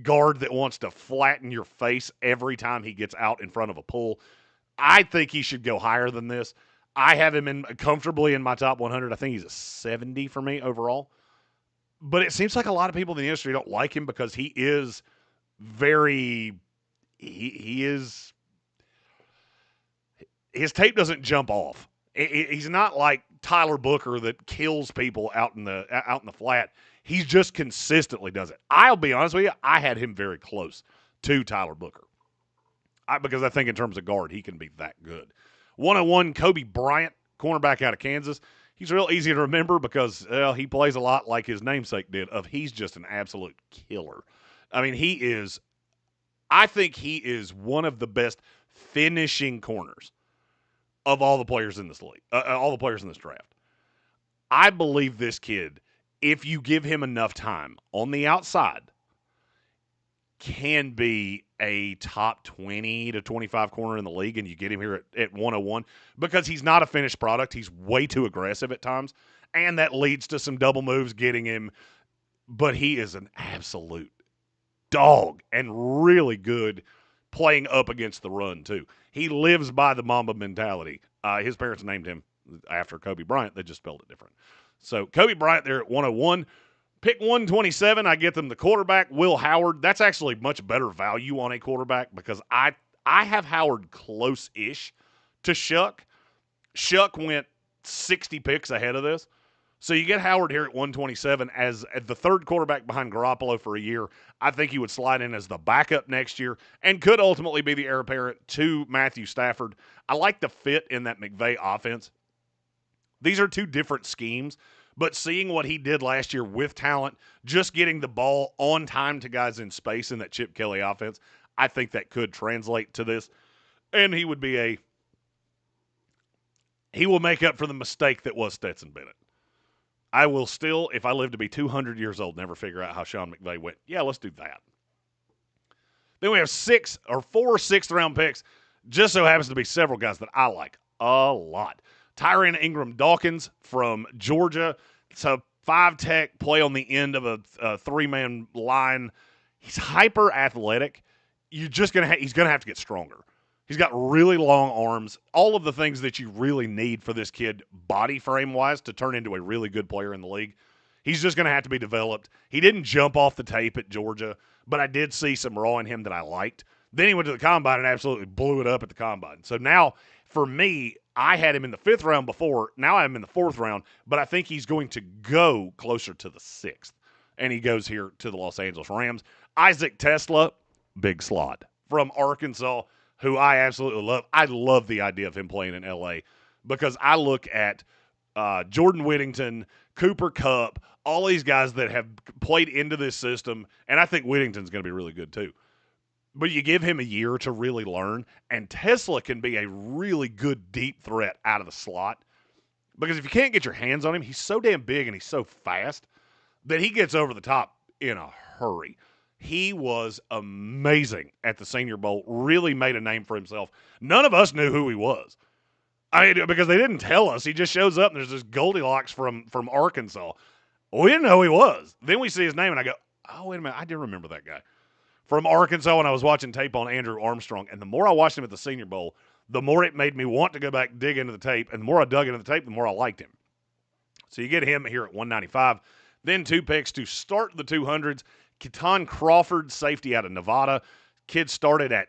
guard that wants to flatten your face every time he gets out in front of a pull. I think he should go higher than this. I have him comfortably in my top 100. I think he's a 70 for me overall. But it seems like a lot of people in the industry don't like him because he is his tape doesn't jump off. He's not like Tyler Booker that kills people out in the flat. He just consistently does it. I'll be honest with you, I had him very close to Tyler Booker. Because I think in terms of guard, he can be that good. 101, Kobe Bryant, cornerback out of Kansas. He's real easy to remember because he plays a lot like his namesake did. He's just an absolute killer. I mean, I think he is one of the best finishing corners of all the players in this league, all the players in this draft. I believe this kid, if you give him enough time on the outside, can be a top 20 to 25 corner in the league, and you get him here at 101 because he's not a finished product. He's way too aggressive at times, and that leads to some double moves getting him. But he is an absolute dog and really good playing up against the run, too. He lives by the Mamba mentality. His parents named him after Kobe Bryant. They just spelled it different. So Kobe Bryant there at 101. Pick 127, I get them the quarterback, Will Howard. That's actually much better value on a quarterback because I have Howard close-ish to Shuck. Shuck went 60 picks ahead of this. So you get Howard here at 127 as the third quarterback behind Garoppolo for a year. I think he would slide in as the backup next year and could ultimately be the heir apparent to Matthew Stafford. I like the fit in that McVay offense. These are two different schemes. But seeing what he did last year with talent, just getting the ball on time to guys in space in that Chip Kelly offense, I think that could translate to this. And he will make up for the mistake that was Stetson Bennett. I will still, if I live to be 200 years old, never figure out how Sean McVay went. Yeah, let's do that. Then we have 4 sixth-round picks. Just so happens to be several guys that I like a lot. Tyron Ingram-Dawkins from Georgia. It's a 5-tech, play on the end of a three-man line. He's hyper athletic. He's going to have to get stronger. He's got really long arms. All of the things that you really need for this kid body frame-wise to turn into a really good player in the league. He's just going to have to be developed. He didn't jump off the tape at Georgia, but I did see some raw in him that I liked. Then he went to the combine and absolutely blew it up at the combine. So now, for me, I had him in the 5th round before. Now I have him in the 4th round, but I think he's going to go closer to the 6th. And he goes here to the Los Angeles Rams. Isaac Tesla, big slot from Arkansas, who I absolutely love. I love the idea of him playing in L.A. because I look at Jordan Whittington, Cooper Kupp, all these guys that have played into this system, and I think Whittington's going to be really good too. But you give him a year to really learn, and Tesla can be a really good deep threat out of the slot. Because if you can't get your hands on him, he's so damn big and he's so fast that he gets over the top in a hurry. He was amazing at the Senior Bowl, really made a name for himself. None of us knew who he was. Because they didn't tell us. He just shows up and there's this Goldilocks from Arkansas. We didn't know who he was. Then we see his name and I go, oh, wait a minute, I do remember that guy. From Arkansas, when I was watching tape on Andrew Armstrong, and the more I watched him at the Senior Bowl, the more it made me want to go back and dig into the tape, and the more I dug into the tape, the more I liked him. So you get him here at 195. Then 2 picks to start the 200s. Keaton Crawford, safety out of Nevada. Kid started at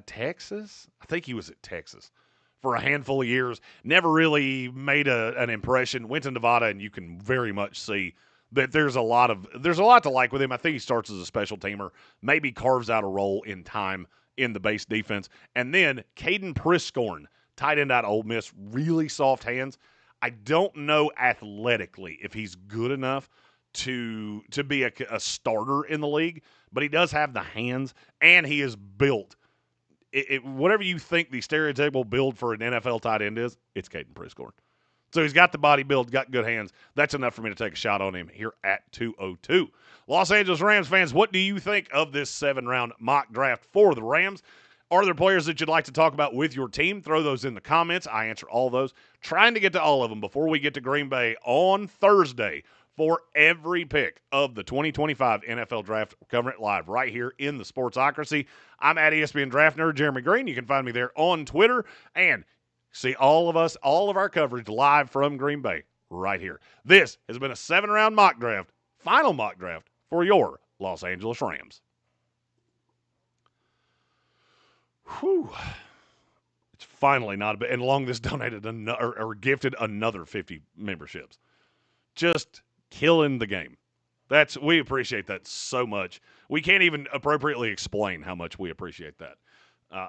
Texas? I think he was at Texas for a handful of years. Never really made an impression. Went to Nevada, and you can very much see that there's a lot to like with him. I think he starts as a special teamer, maybe carves out a role in time in the base defense. And then Caden Priscorn, tight end out of Ole Miss, really soft hands. I don't know athletically if he's good enough to be a starter in the league, but he does have the hands, and he is built. Whatever you think the stereotypical build for an NFL tight end is, it's Caden Priscorn. So he's got the body build, got good hands. That's enough for me to take a shot on him here at 202. Los Angeles Rams fans, what do you think of this 7-round mock draft for the Rams? Are there players that you'd like to talk about with your team? Throw those in the comments. I answer all those. Trying to get to all of them before we get to Green Bay on Thursday for every pick of the 2025 NFL Draft. We're covering it live right here in the Sportsocracy. I'm at ESPN Draft Nerd, Jeremy Green. You can find me there on Twitter. And see all of our coverage live from Green Bay right here. This has been a 7-round mock draft, final mock draft for your Los Angeles Rams. Whew. It's finally not a bit. And Long this donated or gifted another 50 memberships. Just killing the game. We appreciate that so much. We can't even appropriately explain how much we appreciate that.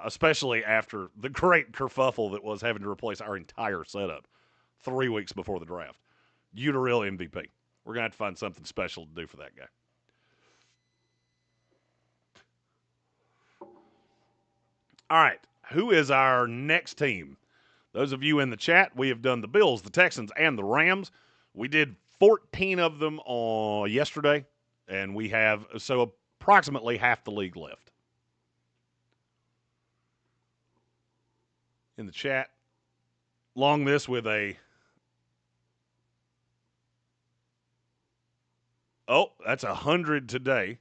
Especially after the great kerfuffle that was having to replace our entire setup 3 weeks before the draft. You the real MVP. We're going to have to find something special to do for that guy. All right, who is our next team? Those of you in the chat, we have done the Bills, the Texans, and the Rams. We did 14 of them yesterday, and we have approximately half the league left. In the chat, long this with that's 100 today,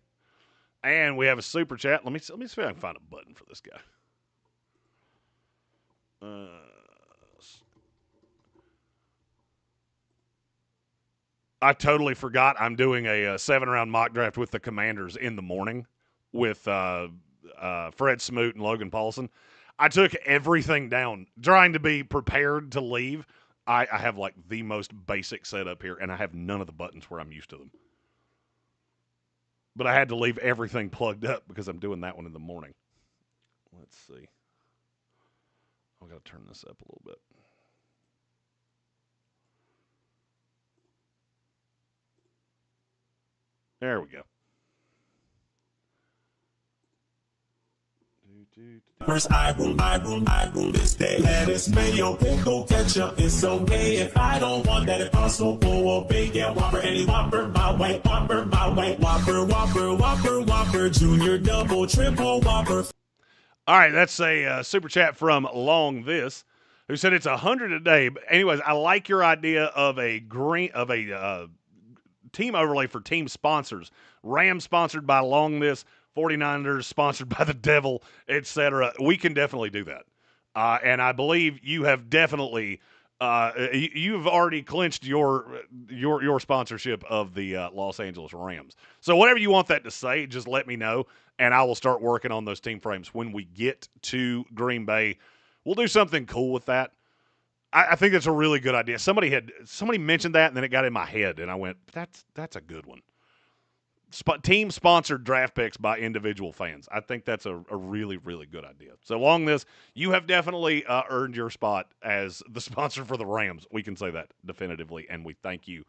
and we have a super chat. Let me see if I can find a button for this guy. I totally forgot I'm doing a 7-round mock draft with the Commanders in the morning with Fred Smoot and Logan Paulson. I took everything down, trying to be prepared to leave. I have like the most basic setup here, and I have none of the buttons where I'm used to them. But I had to leave everything plugged up because I'm doing that one in the morning. Let's see. I've got to turn this up a little bit. There we go. First, I rule this day. Lettuce, mayo, pickle, ketchup, it's okay. If I don't want that, if I'm so full of bacon, Whopper, any Whopper, my way, Whopper, Whopper, Junior, double, triple, Whopper. All right, that's a super chat from Long This, who said it's 100 a day. But anyways, I like your idea of a team overlay for team sponsors. Rams sponsored by Long This, 49ers sponsored by the Devil, etc. We can definitely do that. And I believe you have definitely you've already clinched your sponsorship of the Los Angeles Rams. So whatever you want that to say, just let me know, and I will start working on those team frames. When we get to Green Bay, we'll do something cool with that. I think that's a really good idea. Somebody mentioned that, and then it got in my head, and I went, that's a good one. Team-sponsored draft picks by individual fans. I think that's a really, really good idea. So along this, you have definitely earned your spot as the sponsor for the Rams. We can say that definitively, and we thank you.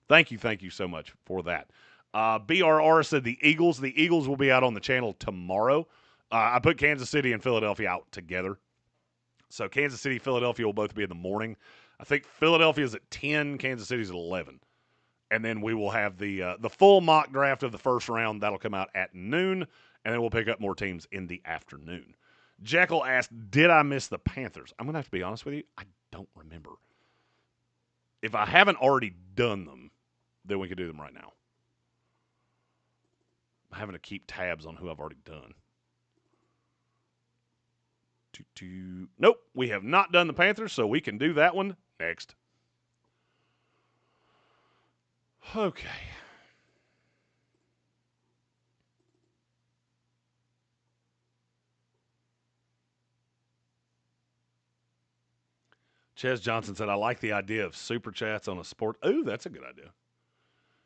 Thank you so much for that. BRR said the Eagles. The Eagles will be out on the channel tomorrow. I put Kansas City and Philadelphia out together. So Kansas City, Philadelphia will both be in the morning. I think Philadelphia's at 10, Kansas City's at 11. And then we will have the full mock draft of the first round. That'll come out at noon, and then we'll pick up more teams in the afternoon. Jekyll asked, did I miss the Panthers? I'm going to have to be honest with you. I don't remember. If I haven't already done them, then we can do them right now. I'm having to keep tabs on who I've already done. Nope, we have not done the Panthers, so we can do that one next. Okay. Ches Johnson said, I like the idea of super chats on a sport. Ooh, that's a good idea.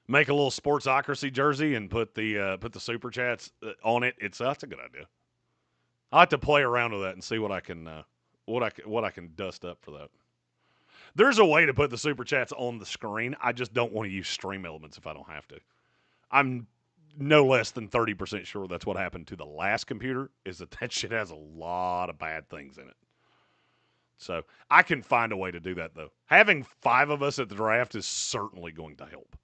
Make a little sportsocracy jersey and put the super chats on it. That's a good idea. I like to play around with that and see what I can dust up for that. There's a way to put the super chats on the screen. I just don't want to use stream elements if I don't have to. I'm no less than 30% sure that's what happened to the last computer, is that shit has a lot of bad things in it. So I can find a way to do that, though. Having 5 of us at the draft is certainly going to help.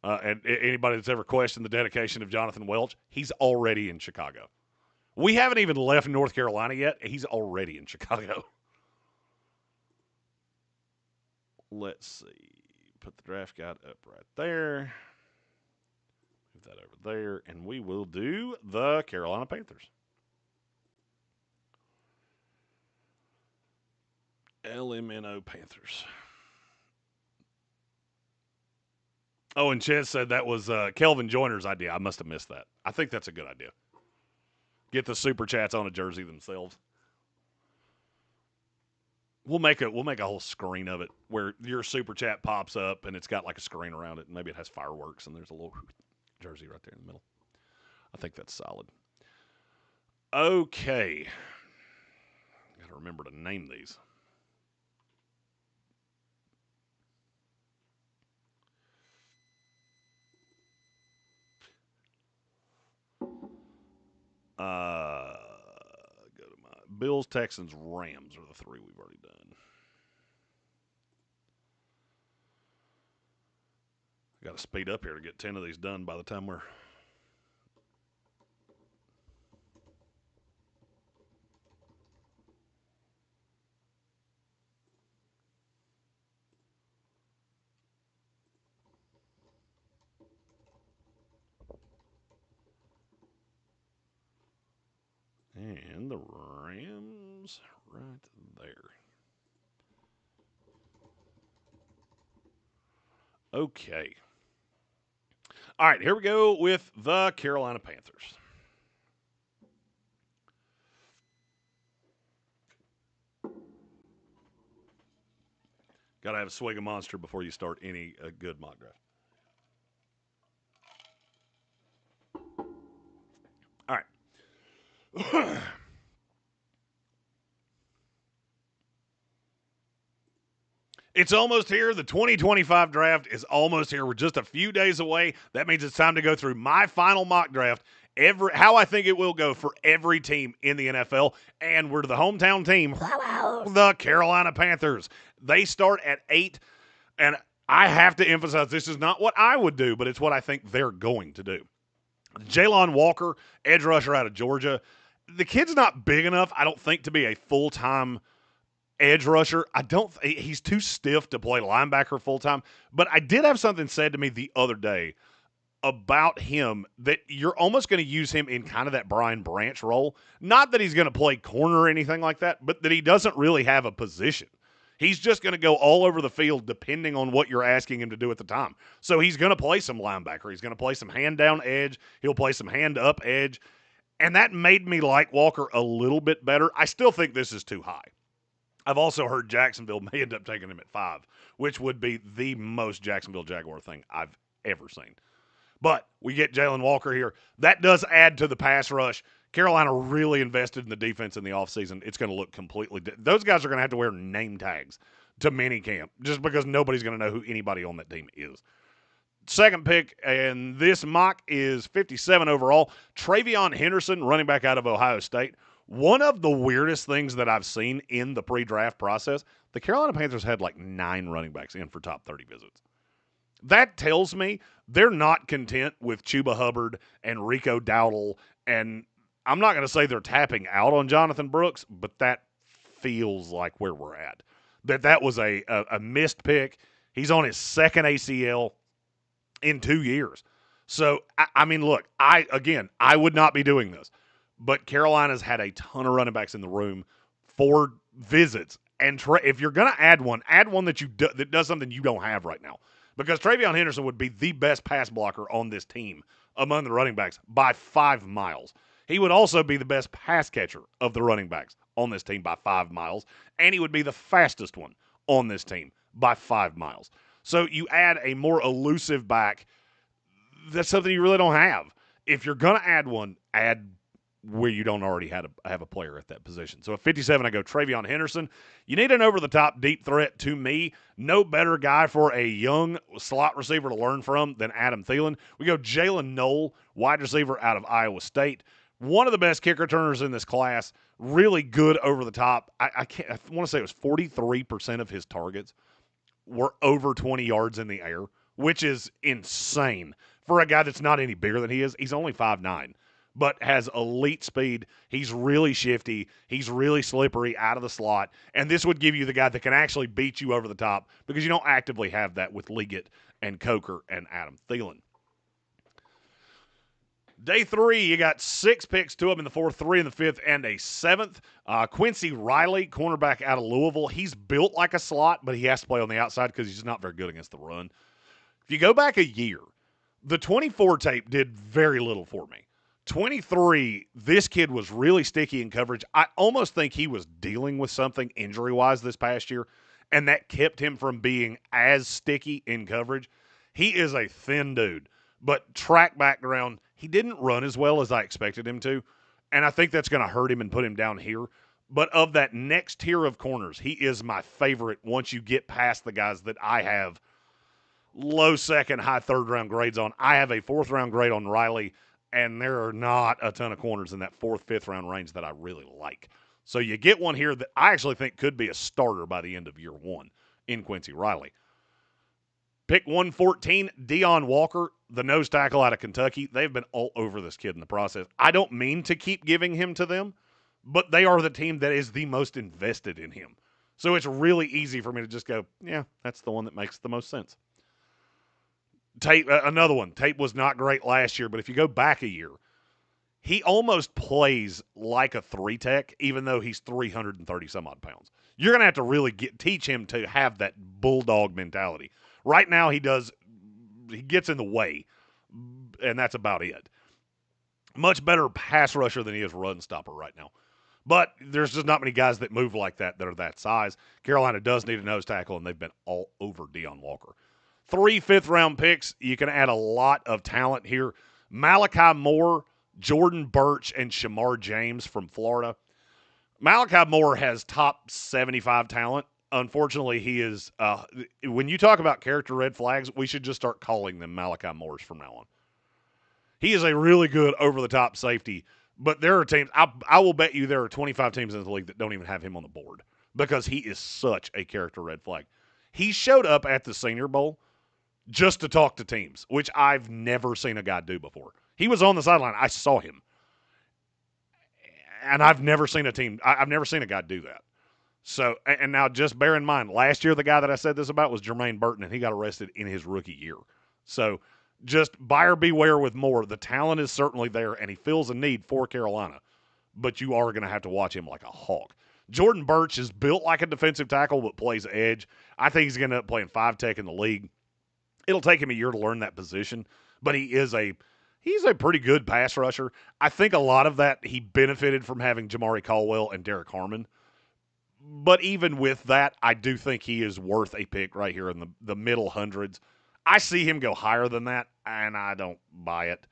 And anybody that's ever questioned the dedication of Jonathan Welch, he's already in Chicago. We haven't even left North Carolina yet. He's already in Chicago. Let's see. Put the draft guide up right there. Move that over there. And we will do the Carolina Panthers. LMNO Panthers. Oh, and Ches said that was Kelvin Joyner's idea. I must have missed that. I think that's a good idea. Get the super chats on a jersey themselves. We'll make a whole screen of it where your super chat pops up and it's got like a screen around it, and maybe it has fireworks and there's a little jersey right there in the middle. I think that's solid. Okay. Got to remember to name these. Go to my Bills, Texans, Rams are the 3 we've already done. I got to speed up here to get 10 of these done by the time we're. And the Rams right there. Okay. All right, here we go with the Carolina Panthers. Got to have a swig of Monster before you start any good mock draft. All right. It's almost here. The 2025 draft is almost here. We're just a few days away. That means it's time to go through my final mock draft, how I think it will go for every team in the NFL. And we're the hometown team, the Carolina Panthers. They start at 8, and I have to emphasize this is not what I would do, but it's what I think they're going to do. Jalon Walker, edge rusher out of Georgia. The kid's not big enough, I don't think, to be a full-time edge rusher. He's too stiff to play linebacker full-time. But I did have something said to me the other day about him that you're almost going to use him in kind of that Brian Branch role. Not that he's going to play corner or anything like that, but that he doesn't really have a position. He's just going to go all over the field depending on what you're asking him to do at the time. So he's going to play some linebacker. He's going to play some hand-down edge. He'll play some hand-up edge. And that made me like Walker a little bit better. I still think this is too high. I've also heard Jacksonville may end up taking him at 5, which would be the most Jacksonville Jaguar thing I've ever seen. But we get Jalen Walker here. That does add to the pass rush. Carolina really invested in the defense in the offseason. It's going to look completely different. Those guys are going to have to wear name tags to minicamp just because nobody's going to know who anybody on that team is. Second pick, and this mock is 57 overall. Travion Henderson, running back out of Ohio State. One of the weirdest things that I've seen in the pre-draft process, the Carolina Panthers had like 9 running backs in for top 30 visits. That tells me they're not content with Chuba Hubbard and Rico Dowdle, and I'm not going to say they're tapping out on Jonathan Brooks, but that feels like where we're at. That was a missed pick. He's on his second ACL in 2 years. So, I mean, look, I would not be doing this, but Carolina's had a ton of running backs in the room for visits. And if you're going to add one that does something you don't have right now. Because Travion Henderson would be the best pass blocker on this team among the running backs by 5 miles. He would also be the best pass catcher of the running backs on this team by 5 miles, and he would be the fastest one on this team by 5 miles. So you add a more elusive back. That's something you really don't have. If you're going to add one, add where you don't already have a player at that position. So at 57, I go Travion Henderson. You need an over-the-top deep threat to me. No better guy for a young slot receiver to learn from than Adam Thielen. We go Jalen Knoll, wide receiver out of Iowa State. One of the best kick returners in this class. Really good over the top. I want to say it was 43% of his targets were over 20 yards in the air, which is insane for a guy that's not any bigger than he is. He's only 5'9", but has elite speed. He's really shifty. He's really slippery out of the slot. And this would give you the guy that can actually beat you over the top because you don't actively have that with Liggett and Coker and Adam Thielen. Day 3, you got 6 picks, 2 of them in the 4th, 3 in the 5th, and a 7th. Quincy Riley, cornerback out of Louisville. He's built like a slot, but he has to play on the outside because he's not very good against the run. If you go back a year, the 24 tape did very little for me. 23, this kid was really sticky in coverage. I almost think he was dealing with something injury-wise this past year, and that kept him from being as sticky in coverage. He is a thin dude, but track background, he didn't run as well as I expected him to, and I think that's going to hurt him and put him down here. But of that next tier of corners, he is my favorite once you get past the guys that I have low second, high third-round grades on. I have a 4th-round grade on Riley, and there are not a ton of corners in that 4th, 5th-round range that I really like. So you get one here that I actually think could be a starter by the end of year 1 in Quincy Riley. Pick 114, Deion Walker, the nose tackle out of Kentucky. They've been all over this kid in the process. I don't mean to keep giving him to them, but they are the team that is the most invested in him. So it's really easy for me to just go, yeah, that's the one that makes the most sense. Tate, another one. Tate was not great last year, but if you go back a year, he almost plays like a 3-tech, even though he's 330-some-odd pounds. You're going to have to really teach him to have that bulldog mentality. Right now, he gets in the way, and that's about it. Much better pass rusher than he is run stopper right now. But there's just not many guys that move like that are that size. Carolina does need a nose tackle, and they've been all over Deion Walker. 3 5th-round picks. You can add a lot of talent here. Malachi Moore, Jordan Birch, and Shamar James from Florida. Malachi Moore has top 75 talent. Unfortunately, he is when you talk about character red flags, we should just start calling them Malachi Moores from now on. He is a really good over-the-top safety, but there are teams, I will bet you there are 25 teams in the league that don't even have him on the board because he is such a character red flag. He showed up at the Senior Bowl just to talk to teams, which I've never seen a guy do before. He was on the sideline. I saw him. And I've never seen a guy do that. So, and now just bear in mind, last year the guy that I said this about was Jermaine Burton, and he got arrested in his rookie year. So just buyer beware with Moore. The talent is certainly there, and he feels a need for Carolina. But you are going to have to watch him like a hawk. Jordan Birch is built like a defensive tackle but plays edge. I think he's going to end up playing 5-tech in the league. It'll take him a year to learn that position, but he's a pretty good pass rusher. I think a lot of that he benefited from having Jamari Caldwell and Derek Harmon. But even with that, I do think he is worth a pick right here in the middle hundreds. I see him go higher than that, and I don't buy it.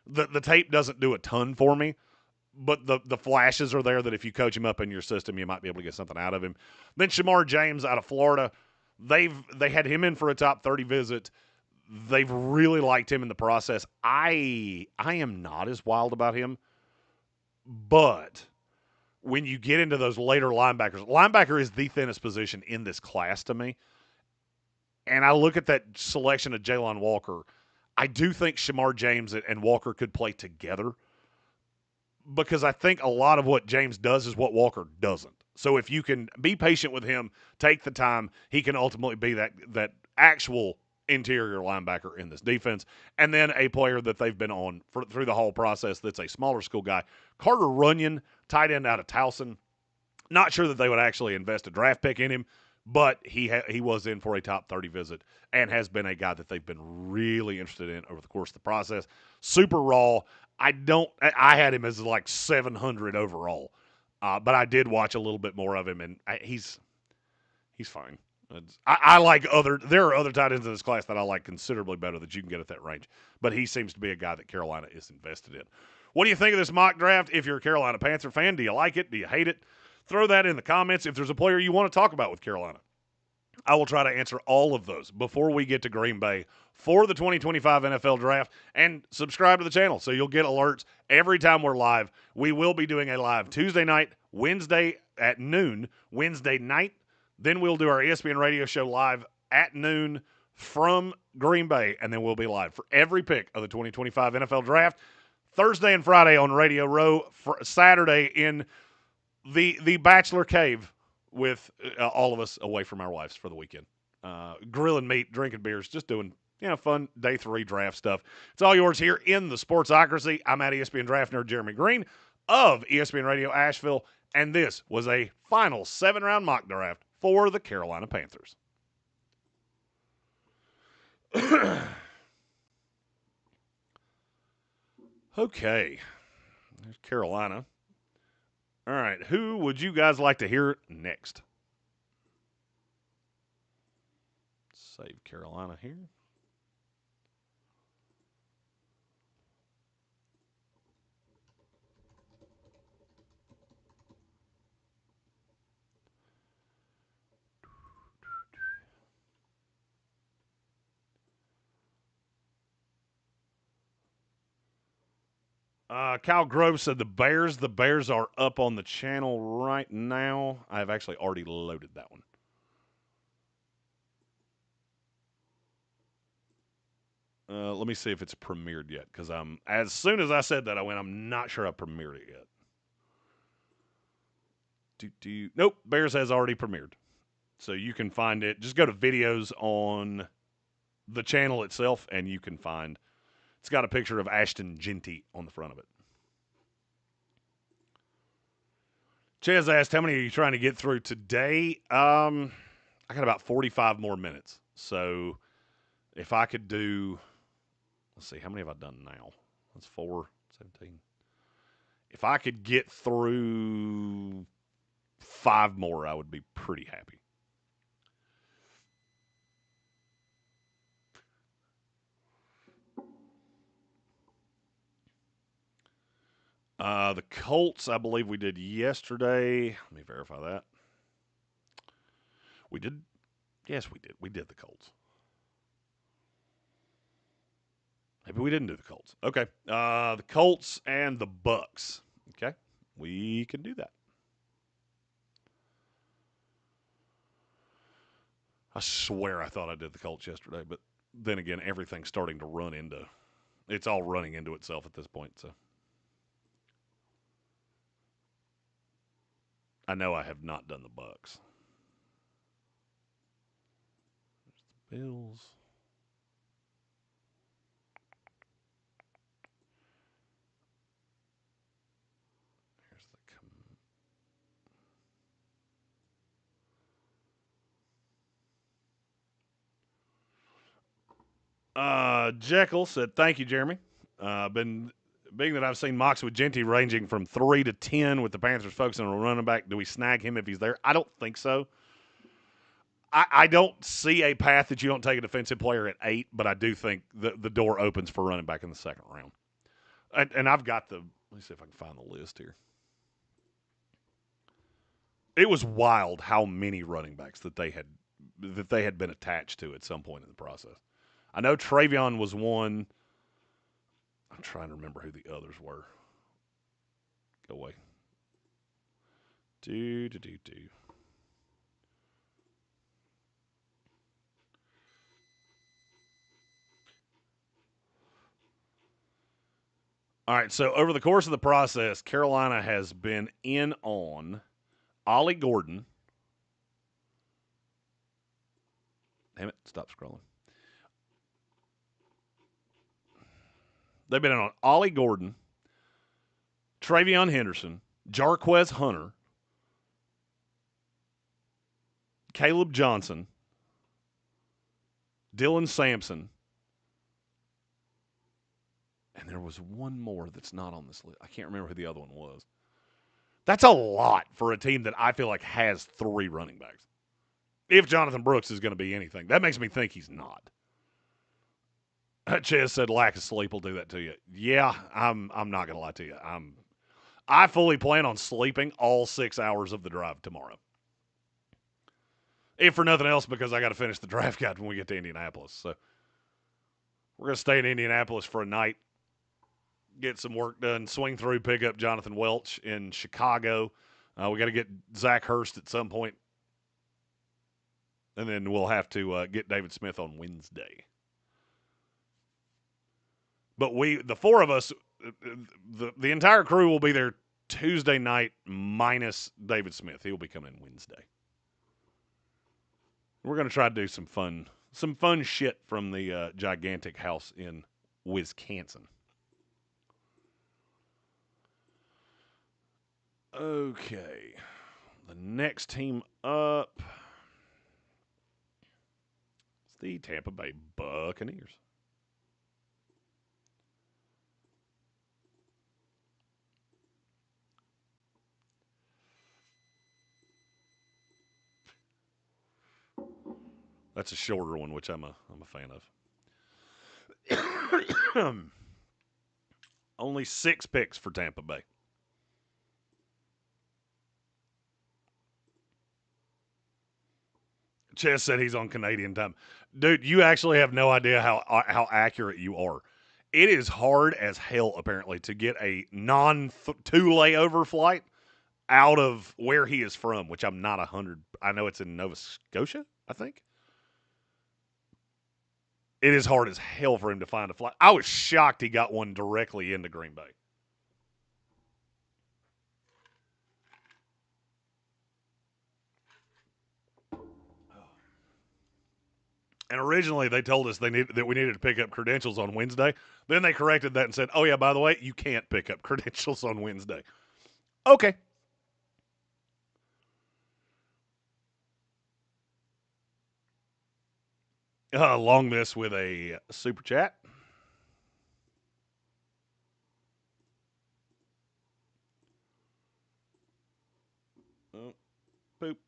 The tape doesn't do a ton for me, but the flashes are there that if you coach him up in your system, you might be able to get something out of him. Then Shamar James out of Florida, they had him in for a top 30 visit. They've really liked him in the process. I am not as wild about him, but when you get into those later linebacker is the thinnest position in this class to me. And I look at that selection of Jalen Walker. I do think Shamar James and Walker could play together because I think a lot of what James does is what Walker doesn't. So if you can be patient with him, take the time, he can ultimately be that actual interior linebacker in this defense. And then a player that they've been on through the whole process that's a smaller school guy, Carter Runyon, tight end out of Towson. Not sure that they would actually invest a draft pick in him, but he was in for a top 30 visit and has been a guy that they've been really interested in over the course of the process. Super raw. I had him as like 700 overall, but I did watch a little bit more of him, and he's fine. I like there are other tight ends in this class that I like considerably better that you can get at that range, but he seems to be a guy that Carolina is invested in. What do you think of this mock draft? If you're a Carolina Panther fan, do you like it? Do you hate it? Throw that in the comments. If there's a player you want to talk about with Carolina, I will try to answer all of those before we get to Green Bay for the 2025 NFL Draft. And subscribe to the channel so you'll get alerts every time we're live. We will be doing a live Tuesday night, Wednesday at noon, Wednesday night. Then we'll do our ESPN radio show live at noon from Green Bay, and then we'll be live for every pick of the 2025 NFL Draft. Thursday and Friday on Radio Row, Saturday in the Bachelor Cave with all of us away from our wives for the weekend. Grilling meat, drinking beers, just doing fun day 3 draft stuff. It's all yours here in the Sportsocracy. I'm at ESPN Draft Nerd Jeremy Green of ESPN Radio Asheville, and this was a final 7-round mock draft for the Carolina Panthers. Okay, there's Carolina. All right, who would you guys like to hear next? Save Carolina here. Kyle Grove said the Bears. The Bears are up on the channel right now. I've actually already loaded that one. Let me see if it's premiered yet, because as soon as I said that, I'm not sure I premiered it yet. Nope, Bears has already premiered. So you can find it. Just go to videos on the channel itself, and you can find. It's got a picture of Ashton Genty on the front of it. Ches asked, how many are you trying to get through today? I got about 45 more minutes. So if I could do, let's see, how many have I done now? That's 4, 17. If I could get through 5 more, I would be pretty happy. The Colts, I believe we did yesterday. Let me verify that. We did? Yes, we did. We did the Colts. Maybe we didn't do the Colts. Okay. The Colts and the Bucks. Okay. We can do that. I swear I thought I did the Colts yesterday, but then again, everything's starting to run into, it's all running into itself at this point, so. I know I have not done the Bucks. There's the Bills. Here's the Jekyll said, thank you, Jeremy. Being that I've seen mocks with Genty ranging from 3 to 10 with the Panthers focusing on a running back, do we snag him if he's there? I don't think so. I don't see a path that you don't take a defensive player at 8, but I do think the door opens for running back in the second round. And I've got let me see if I can find the list here. It was wild how many running backs that they had been attached to at some point in the process. I know Travion was one. I'm trying to remember who the others were. Go away. Do. All right, so over the course of the process, Carolina has been in on Ollie Gordon. Damn it, stop scrolling. They've been in on Ollie Gordon, Travion Henderson, Jarquez Hunter, Caleb Johnson, Dylan Sampson, and there was one more that's not on this list. I can't remember who the other one was. That's a lot for a team that I feel like has 3 running backs. If Jonathan Brooks is going to be anything. That makes me think he's not. Ches said lack of sleep will do that to you. Yeah, I'm not going to lie to you. I fully plan on sleeping all 6 hours of the drive tomorrow. If for nothing else, because I got to finish the draft guide when we get to Indianapolis. So we're going to stay in Indianapolis for a night, get some work done, swing through, pick up Jonathan Welch in Chicago. We got to get Zach Hurst at some point. And then we'll have to get David Smith on Wednesday. But the 4 of us, the entire crew will be there Tuesday night minus David Smith. He'll be coming Wednesday. We're going to try to do some fun shit from the gigantic house in Wisconsin. Okay. The next team up is the Tampa Bay Buccaneers. That's a shorter one, which I'm a fan of. Only 6 picks for Tampa Bay. Chess said he's on Canadian time. Dude, you actually have no idea how accurate you are. It is hard as hell, apparently, to get a non-2 layover flight out of where he is from, which I'm not 100. I know it's in Nova Scotia, I think. It is hard as hell for him to find a flight. I was shocked he got one directly into Green Bay. And originally they told us that we needed to pick up credentials on Wednesday. Then they corrected that and said, oh, yeah, by the way, you can't pick up credentials on Wednesday. Okay. Long this with a super chat. Oh, poop.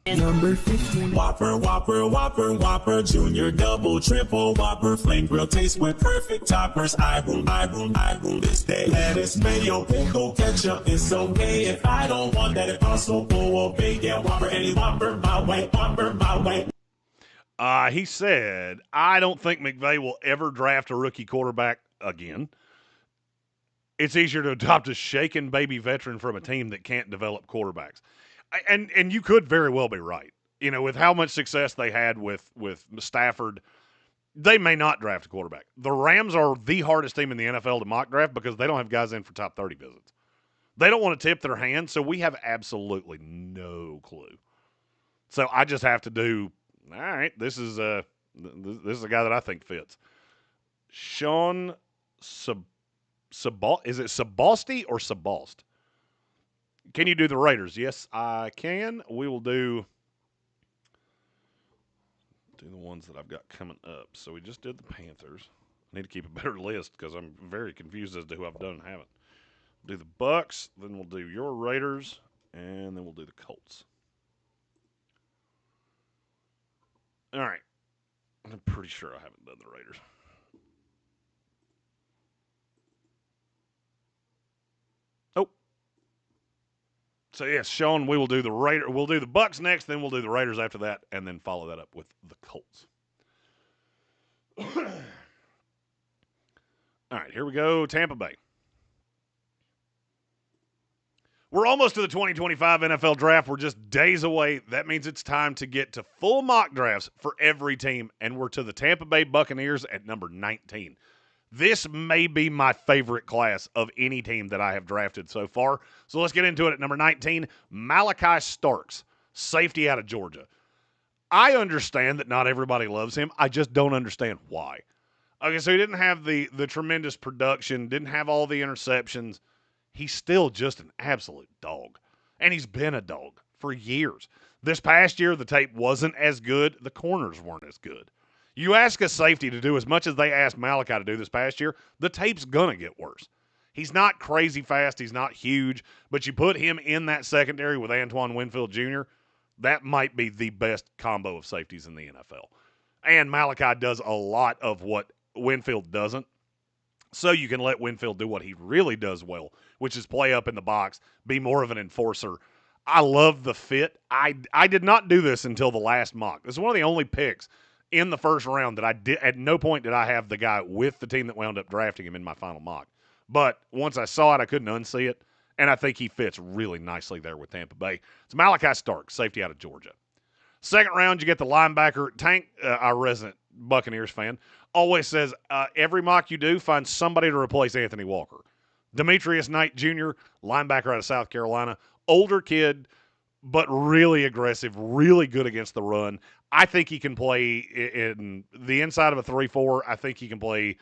Number 15. Whopper, Whopper, Whopper, Whopper, Junior, Double, Triple, Whopper, Flame Grill taste with perfect toppers. I rule this day. Lettuce, mayo, pickle, ketchup, it's okay. If I don't want that, impossible, obey. Yeah, Whopper, any Whopper, my way, Whopper, my way. He said, I don't think McVay will ever draft a rookie quarterback again. It's easier to adopt a shaken baby veteran from a team that can't develop quarterbacks. And you could very well be right. You know, with how much success they had with Stafford, they may not draft a quarterback. The Rams are the hardest team in the NFL to mock draft because they don't have guys in for top 30 visits. They don't want to tip their hand, so we have absolutely no clue. So I just have to do, all right, this is a guy that I think fits. Sean is it Sabosti or Sabost? Can you do the Raiders? Yes, I can. We will do. do the ones that I've got coming up. So we just did the Panthers. I need to keep a better list because I'm very confused as to who I've done and haven't. Do the Bucks, then we'll do your Raiders, and then we'll do the Colts. All right. I'm pretty sure I haven't done the Raiders. Oh. So yes, Sean, we will do the We'll do the Bucks next, then we'll do the Raiders after that, and then follow that up with the Colts. All right, here we go. Tampa Bay. We're almost to the 2025 NFL draft. We're just days away. That means it's time to get to full mock drafts for every team, and we're to the Tampa Bay Buccaneers at number 19. This may be my favorite class of any team that I have drafted so far. So let's get into it at number 19, Malachi Starks, safety out of Georgia. I understand that not everybody loves him. I just don't understand why. Okay, so he didn't have the tremendous production, didn't have all the interceptions. He's still just an absolute dog. And he's been a dog for years. This past year, the tape wasn't as good. The corners weren't as good. You ask a safety to do as much as they asked Malachi to do this past year, the tape's going to get worse. He's not crazy fast. He's not huge. But you put him in that secondary with Antoine Winfield Jr., that might be the best combo of safeties in the NFL. And Malachi does a lot of what Winfield doesn't. So you can let Winfield do what he really does well, which is play up in the box, be more of an enforcer. I love the fit. I did not do this until the last mock. This is one of the only picks in the first round that I did. At no point did I have the guy with the team that wound up drafting him in my final mock. But once I saw it, I couldn't unsee it, and I think he fits really nicely there with Tampa Bay. It's Malachi Starks, safety out of Georgia. Second round, you get the linebacker. Tank, our resident Buccaneers fan, always says every mock you do, find somebody to replace Anthony Walker. Demetrius Knight Jr., linebacker out of South Carolina, older kid, but really aggressive, really good against the run. I think he can play in the inside of a 3-4. I think he can play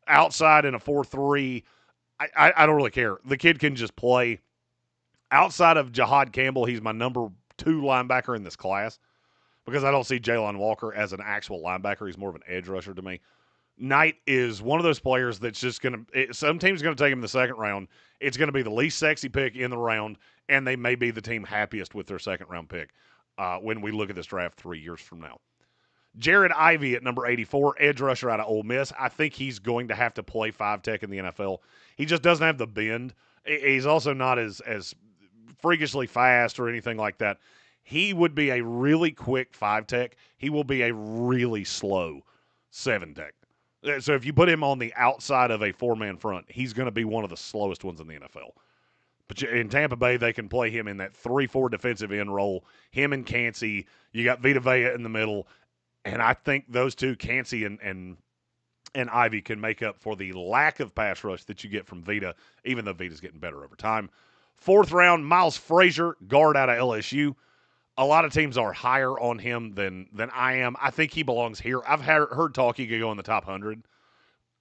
outside in a 4-3. I don't really care. The kid can just play. Outside of Jahad Campbell, he's my number 2 linebacker in this class, because I don't see Jalen Walker as an actual linebacker. He's more of an edge rusher to me. Knight is one of those players that's just going to – some team's going to take him in the second round. It's going to be the least sexy pick in the round, and they may be the team happiest with their second-round pick when we look at this draft 3 years from now. Jared Ivey at number 84, edge rusher out of Ole Miss. I think he's going to have to play 5-tech in the NFL. He just doesn't have the bend. He's also not as freakishly fast or anything like that. He would be a really quick 5-tech. He will be a really slow 7-tech. So if you put him on the outside of a 4-man front, he's going to be one of the slowest ones in the NFL. But in Tampa Bay, they can play him in that 3-4 defensive end role. Him and Cansey. You got Vita Vea in the middle. And I think those two, Cansey and Ivy, can make up for the lack of pass rush that you get from Vita, even though Vita's getting better over time. Fourth round, Miles Frazier, guard out of LSU. A lot of teams are higher on him than I am. I think he belongs here. I've heard talk he could go in the top 100.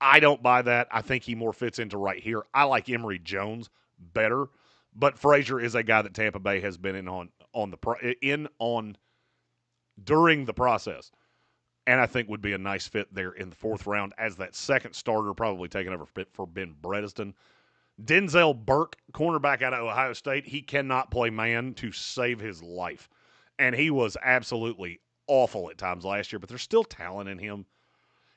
I don't buy that. I think he more fits into right here. I like Emory Jones better, but Frazier is a guy that Tampa Bay has been in on during the process, and I think would be a nice fit there in the fourth round as that second starter, probably taking over for Ben Bredeson. Denzel Burke, cornerback out of Ohio State, he cannot play man to save his life. And he was absolutely awful at times last year, but there's still talent in him.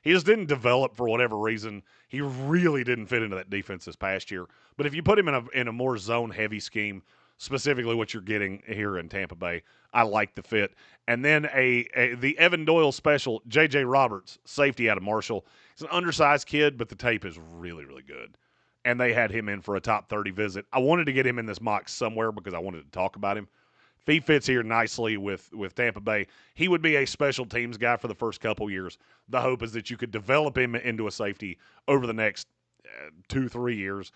He just didn't develop for whatever reason. He really didn't fit into that defense this past year. But if you put him in a more zone-heavy scheme, specifically what you're getting here in Tampa Bay, I like the fit. And then the Evan Doyle special, J.J. Roberts, safety out of Marshall. He's an undersized kid, but the tape is really, really good. And they had him in for a top 30 visit. I wanted to get him in this mock somewhere because I wanted to talk about him. If he fits here nicely with Tampa Bay, he would be a special teams guy for the first couple years. The hope is that you could develop him into a safety over the next 2-3 years,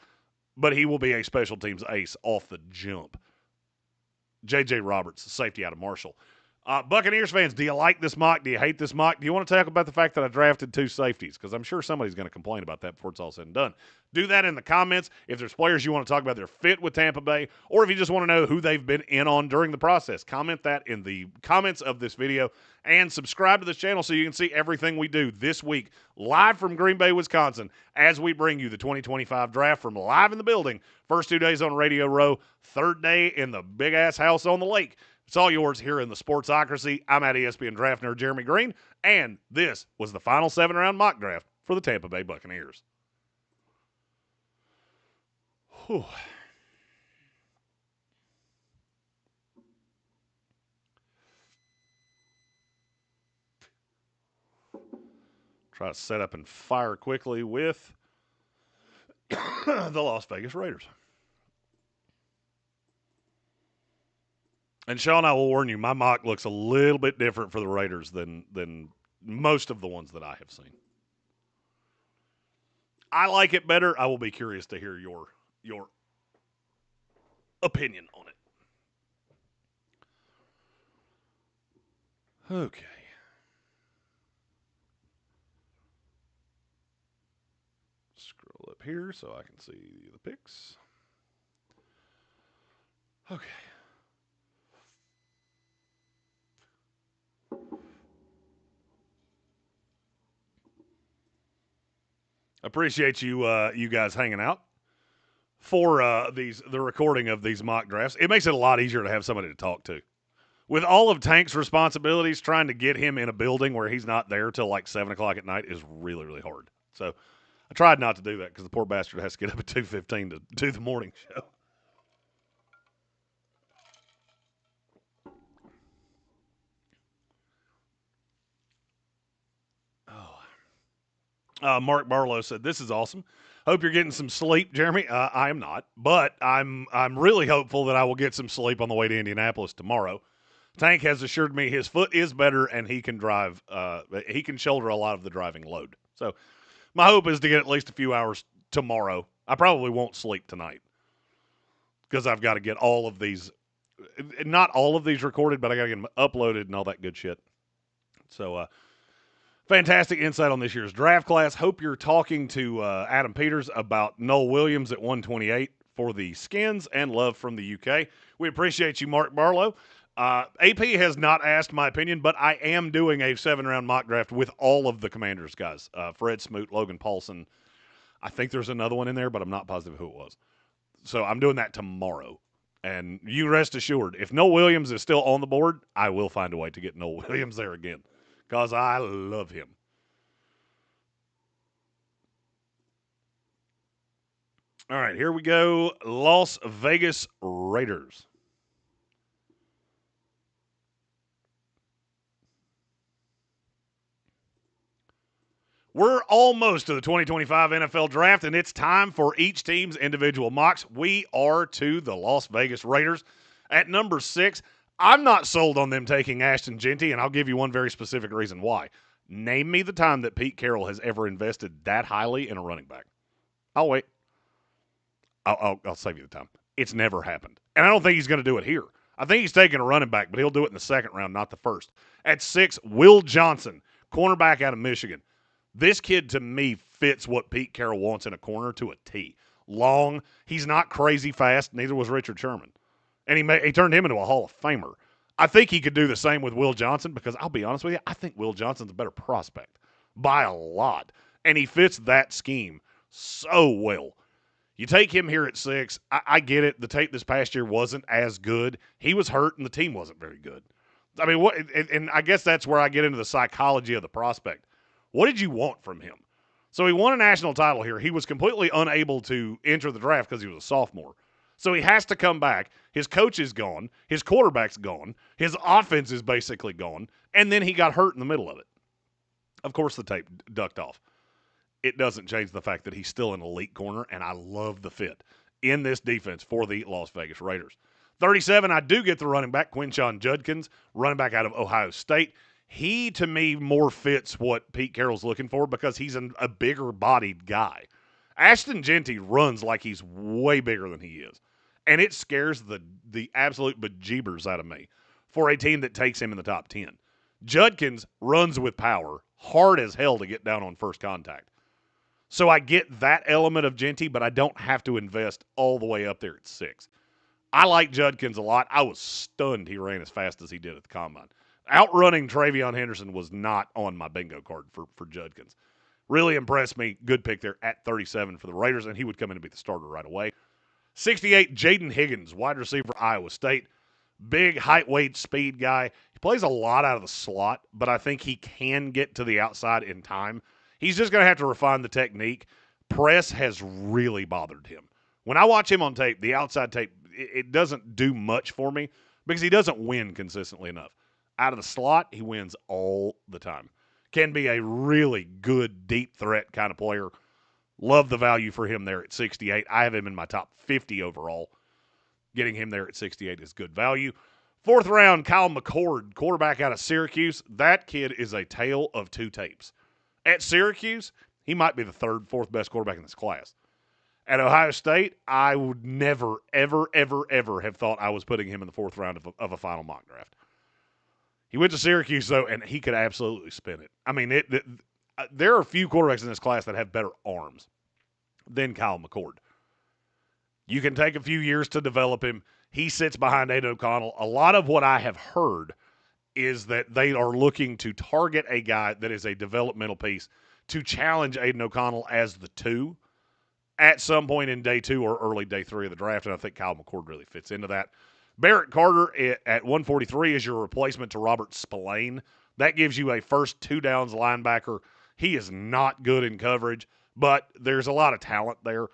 but he will be a special teams ace off the jump. J.J. Roberts, safety out of Marshall. Buccaneers fans, do you like this mock? Do you hate this mock? Do you want to talk about the fact that I drafted 2 safeties? Because I'm sure somebody's going to complain about that before it's all said and done. Do that in the comments. If there's players you want to talk about their fit with Tampa Bay, or if you just want to know who they've been in on during the process, comment that in the comments of this video. And subscribe to this channel so you can see everything we do this week live from Green Bay, Wisconsin, as we bring you the 2025 draft from live in the building. First 2 days on Radio Row, third day in the big-ass house on the lake. It's all yours here in the Sportsocracy. I'm at ESPN Draft Nerd Jeremy Green, and this was the final 7-round mock draft for the Tampa Bay Buccaneers. Whew. Try to set up and fire quickly with the Las Vegas Raiders. And Sean, I will warn you, my mock looks a little bit different for the Raiders than most of the ones that I have seen. I like it better. I will be curious to hear your opinion on it. Okay. Scroll up here so I can see the picks. Okay. Appreciate you you guys hanging out for the recording of these mock drafts. It makes it a lot easier to have somebody to talk to. With all of Tank's responsibilities, trying to get him in a building where he's not there till like 7 o'clock at night is really, really hard. So I tried not to do that because the poor bastard has to get up at 2:15 to do the morning show. Mark Barlow said, "This is awesome. Hope you're getting some sleep, Jeremy." I am not, but I'm really hopeful that I will get some sleep on the way to Indianapolis tomorrow. Tank has assured me his foot is better and he can drive. He can shoulder a lot of the driving load. So my hope is to get at least a few hours tomorrow. I probably won't sleep tonight because I've got to get all of these, not all of these recorded, but I got to get them uploaded and all that good shit. So, fantastic insight on this year's draft class. Hope you're talking to Adam Peters about Noel Williams at 128 for the Skins and love from the UK. We appreciate you, Mark Barlow. AP has not asked my opinion, but I am doing a 7-round mock draft with all of the Commanders guys. Fred Smoot, Logan Paulson. I think there's another one in there, but I'm not positive who it was. So I'm doing that tomorrow. And you rest assured, if Noel Williams is still on the board, I will find a way to get Noel Williams there again. Because I love him. All right, here we go. Las Vegas Raiders. We're almost to the 2025 NFL Draft, and it's time for each team's individual mocks. We are to the Las Vegas Raiders. At number 6, I'm not sold on them taking Ashton Jeanty, and I'll give you one very specific reason why. Name me the time that Pete Carroll has ever invested that highly in a running back. I'll wait. I'll save you the time. It's never happened. And I don't think he's going to do it here. I think he's taking a running back, but he'll do it in the second round, not the first. At 6, Will Johnson, cornerback out of Michigan. This kid, to me, fits what Pete Carroll wants in a corner to a T. Long. He's not crazy fast. Neither was Richard Sherman. And he turned him into a Hall of Famer. I think he could do the same with Will Johnson because I'll be honest with you, I think Will Johnson's a better prospect by a lot. And he fits that scheme so well. You take him here at 6. I get it. The tape this past year wasn't as good. He was hurt and the team wasn't very good. I mean, and I guess that's where I get into the psychology of the prospect. What did you want from him? So he won a national title here. He was completely unable to enter the draft because he was a sophomore. So he has to come back. His coach is gone. His quarterback's gone. His offense is basically gone. And then he got hurt in the middle of it. Of course, the tape ducked off. It doesn't change the fact that he's still an elite corner, and I love the fit in this defense for the Las Vegas Raiders. 37, I do get the running back, Quinshon Judkins, running back out of Ohio State. He, to me, more fits what Pete Carroll's looking for because he's a bigger-bodied guy. Ashton Jeanty runs like he's way bigger than he is. And it scares the absolute bejeebers out of me. for a team that takes him in the top 10. Judkins runs with power, hard as hell to get down on first contact. So I get that element of Genty, but I don't have to invest all the way up there at 6. I like Judkins a lot. I was stunned he ran as fast as he did at the combine. Outrunning Travion Henderson was not on my bingo card for Judkins. Really impressed me. Good pick there at 37 for the Raiders, and he would come in and be the starter right away. 68, Jaden Higgins, wide receiver, Iowa State. Big, height, weight, speed guy. He plays a lot out of the slot, but I think he can get to the outside in time. He's just going to have to refine the technique. Press has really bothered him. When I watch him on tape, the outside tape, it doesn't do much for me because he doesn't win consistently enough. Out of the slot, he wins all the time. Can be a really good deep threat kind of player. Love the value for him there at 68. I have him in my top 50 overall. Getting him there at 68 is good value. 4th round, Kyle McCord, quarterback out of Syracuse. That kid is a tale of two tapes. At Syracuse, he might be the 3rd, 4th best quarterback in this class. At Ohio State, I would never, ever, ever, ever have thought I was putting him in the 4th round of a final mock draft. He went to Syracuse, though, and he could absolutely spin it. I mean, there are a few quarterbacks in this class that have better arms than Kyle McCord. You can take a few years to develop him. He sits behind Aiden O'Connell. A lot of what I have heard is that they are looking to target a guy that is a developmental piece to challenge Aiden O'Connell as the 2 at some point in day 2 or early day 3 of the draft, and I think Kyle McCord really fits into that. Barrett Carter at 143 is your replacement to Robert Spillane. That gives you a first 2 downs linebacker. He is not good in coverage, but there's a lot of talent there.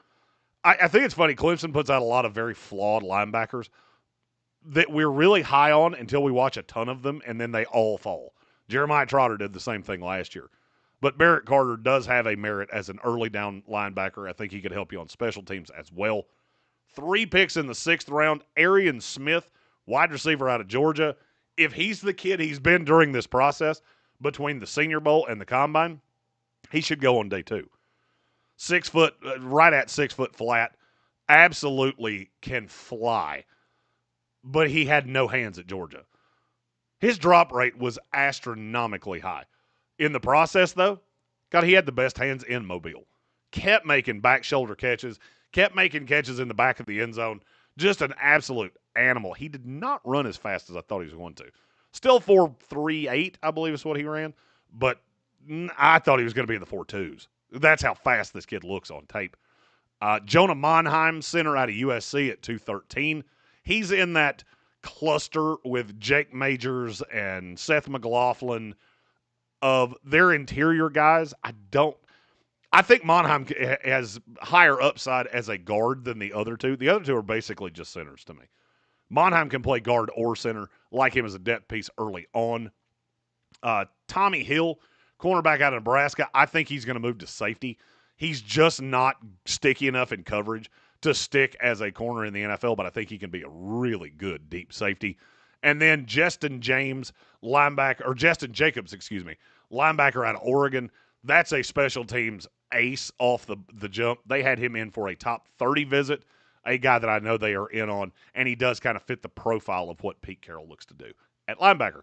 I think it's funny. Clemson puts out a lot of very flawed linebackers that we're really high on until we watch a ton of them, and then they all fall. Jeremiah Trotter did the same thing last year. But Barrett Carter does have a merit as an early down linebacker. I think he could help you on special teams as well. 3 picks in the 6th round. Arian Smith, wide receiver out of Georgia. If he's the kid he's been during this process between the Senior Bowl and the Combine, he should go on day 2. 6 foot, right at 6 foot flat, absolutely can fly. But he had no hands at Georgia. His drop rate was astronomically high. In the process, though, God, he had the best hands in Mobile. Kept making back shoulder catches, kept making catches in the back of the end zone. Just an absolute animal. He did not run as fast as I thought he was going to. Still 4.38, I believe is what he ran, but I thought he was going to be in the 4.2s. That's how fast this kid looks on tape. Jonah Monheim, center out of USC at 213. He's in that cluster with Jake Majors and Seth McLaughlin of their interior guys. I think Monheim has higher upside as a guard than the other two. The other two are basically just centers to me. Monheim can play guard or center, like him as a depth piece early on. Tommy Hill, cornerback out of Nebraska, I think he's going to move to safety. He's just not sticky enough in coverage to stick as a corner in the NFL, but I think he can be a really good deep safety. And then Justin Jacobs, linebacker out of Oregon. That's a special teams ace off the jump. They had him in for a top 30 visit, a guy that I know they are in on, and he does kind of fit the profile of what Pete Carroll looks to do at linebacker.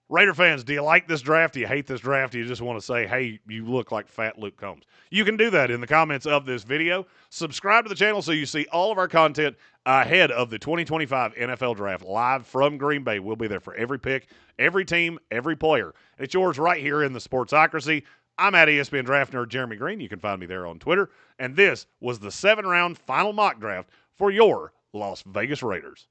Raider fans, do you like this draft? Do you hate this draft? Do you just want to say, hey, you look like fat Luke Combs? You can do that in the comments of this video. Subscribe to the channel so you see all of our content ahead of the 2025 NFL Draft live from Green Bay. We'll be there for every pick, every team, every player. And it's yours right here in the Sportsocracy. I'm at ESPN Draft Nerd Jeremy Green. You can find me there on Twitter. And this was the 7-round final mock draft for your Las Vegas Raiders.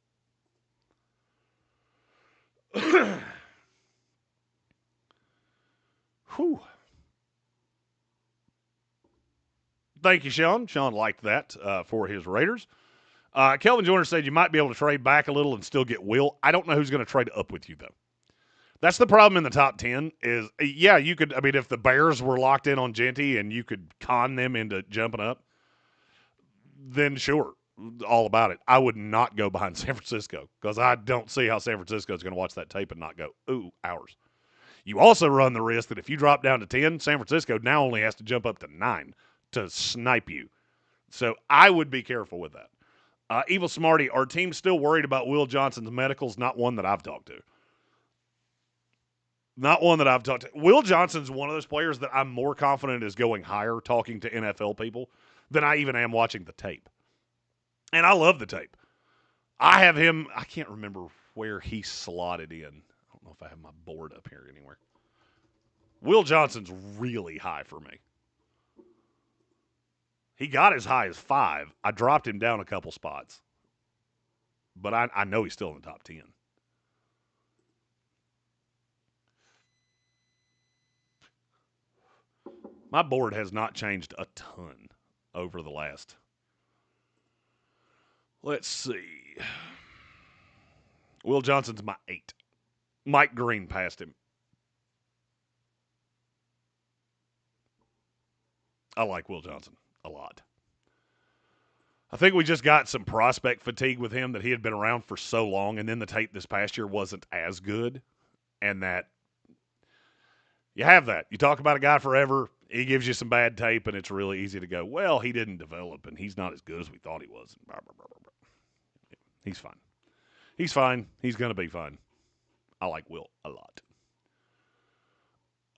Whew. Thank you, Sean. Sean liked that for his Raiders. Kelvin Joyner said you might be able to trade back a little and still get Will. I don't know who's going to trade up with you, though. That's the problem in the top 10 is, yeah, you could, I mean, if the Bears were locked in on Genty and you could con them into jumping up, then sure, all about it. I would not go behind San Francisco because I don't see how San Francisco is going to watch that tape and not go, ooh, ours. You also run the risk that if you drop down to 10, San Francisco now only has to jump up to 9 to snipe you. So I would be careful with that. Evil Smarty, our team's still worried about Will Johnson's medicals, not one that I've talked to. Not one that I've talked to. Will Johnson's one of those players that I'm more confident is going higher talking to NFL people than I even am watching the tape. And I love the tape. I have him, I can't remember where he slotted in. I don't know if I have my board up here anywhere. Will Johnson's really high for me. He got as high as 5. I dropped him down a couple spots. But I know he's still in the top 10. My board has not changed a ton over the last. Let's see. Will Johnson's my 8. Mike Green passed him. I like Will Johnson a lot. I think we just got some prospect fatigue with him that he had been around for so long, and then the tape this past year wasn't as good, and that you have that. You talk about a guy forever, he gives you some bad tape, and it's really easy to go, well, he didn't develop, and he's not as good as we thought he was. He's fine. He's fine. He's going to be fine. I like Will a lot.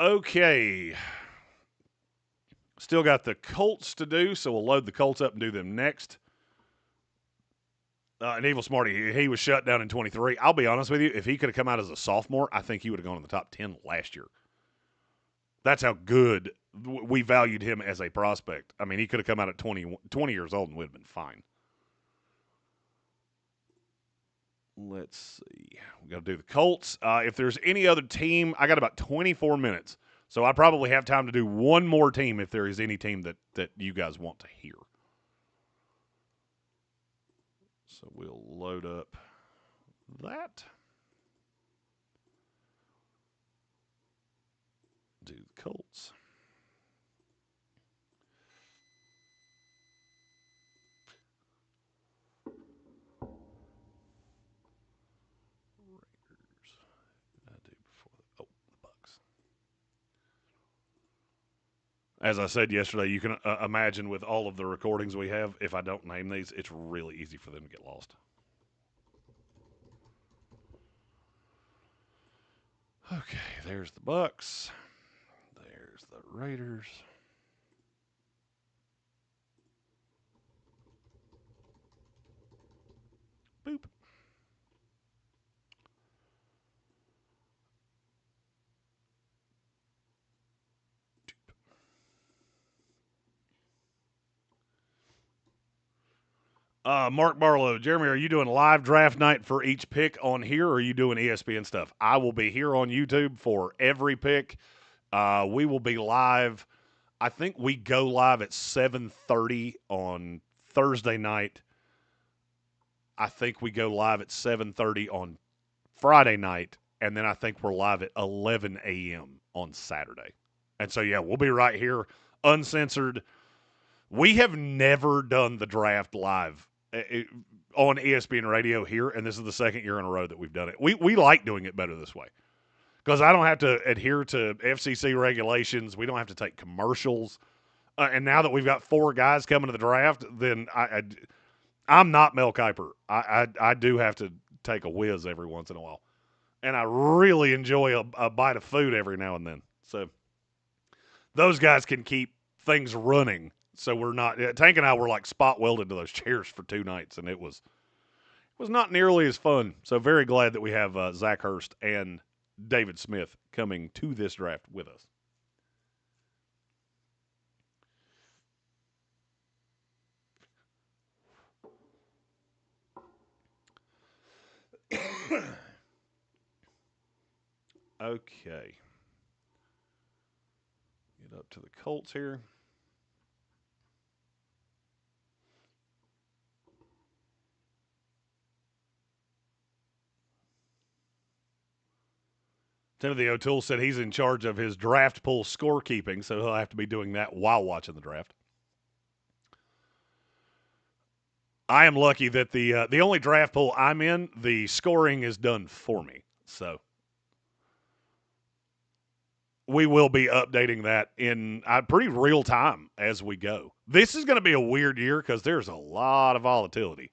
Okay. Still got the Colts to do, so we'll load the Colts up and do them next. And Evil Smarty, he was shut down in 23. I'll be honest with you, if he could have come out as a sophomore, I think he would have gone in the top 10 last year. That's how good we valued him as a prospect. I mean, he could have come out at 20 years old and would have been fine. Let's see. We got to do the Colts. If there's any other team, I got about 24 minutes. So I probably have time to do one more team if there is any team that you guys want to hear. So we'll load up that. Do the Colts. As I said yesterday, you can imagine with all of the recordings we have, if I don't name these, it's really easy for them to get lost. Okay, there's the Bucks. There's the Raiders. Boop. Mark Barlow, Jeremy, are you doing live draft night for each pick on here, or are you doing ESPN stuff? I will be here on YouTube for every pick. We will be live. I think we go live at 7:30 on Thursday night. I think we go live at 7:30 on Friday night, and then I think we're live at 11 a.m. on Saturday. And so, yeah, we'll be right here, uncensored. We have never done the draft live on ESPN Radio here, and this is the second year in a row that we've done it. We like doing it better this way because I don't have to adhere to FCC regulations. We don't have to take commercials. And now that we've got 4 guys coming to the draft, then I'm not Mel Kiper. I do have to take a whiz every once in a while. And I really enjoy a bite of food every now and then. So those guys can keep things running. So we're not – Tank and I were like spot welded to those chairs for 2 nights, and it was not nearly as fun. So very glad that we have Zach Hurst and David Smith coming to this draft with us. Okay. Get up to the Colts here. Timothy O'Toole said he's in charge of his draft pool scorekeeping, so he'll have to be doing that while watching the draft. I am lucky that the only draft pool I'm in, the scoring is done for me. So we will be updating that in pretty real time as we go. This is going to be a weird year because there's a lot of volatility.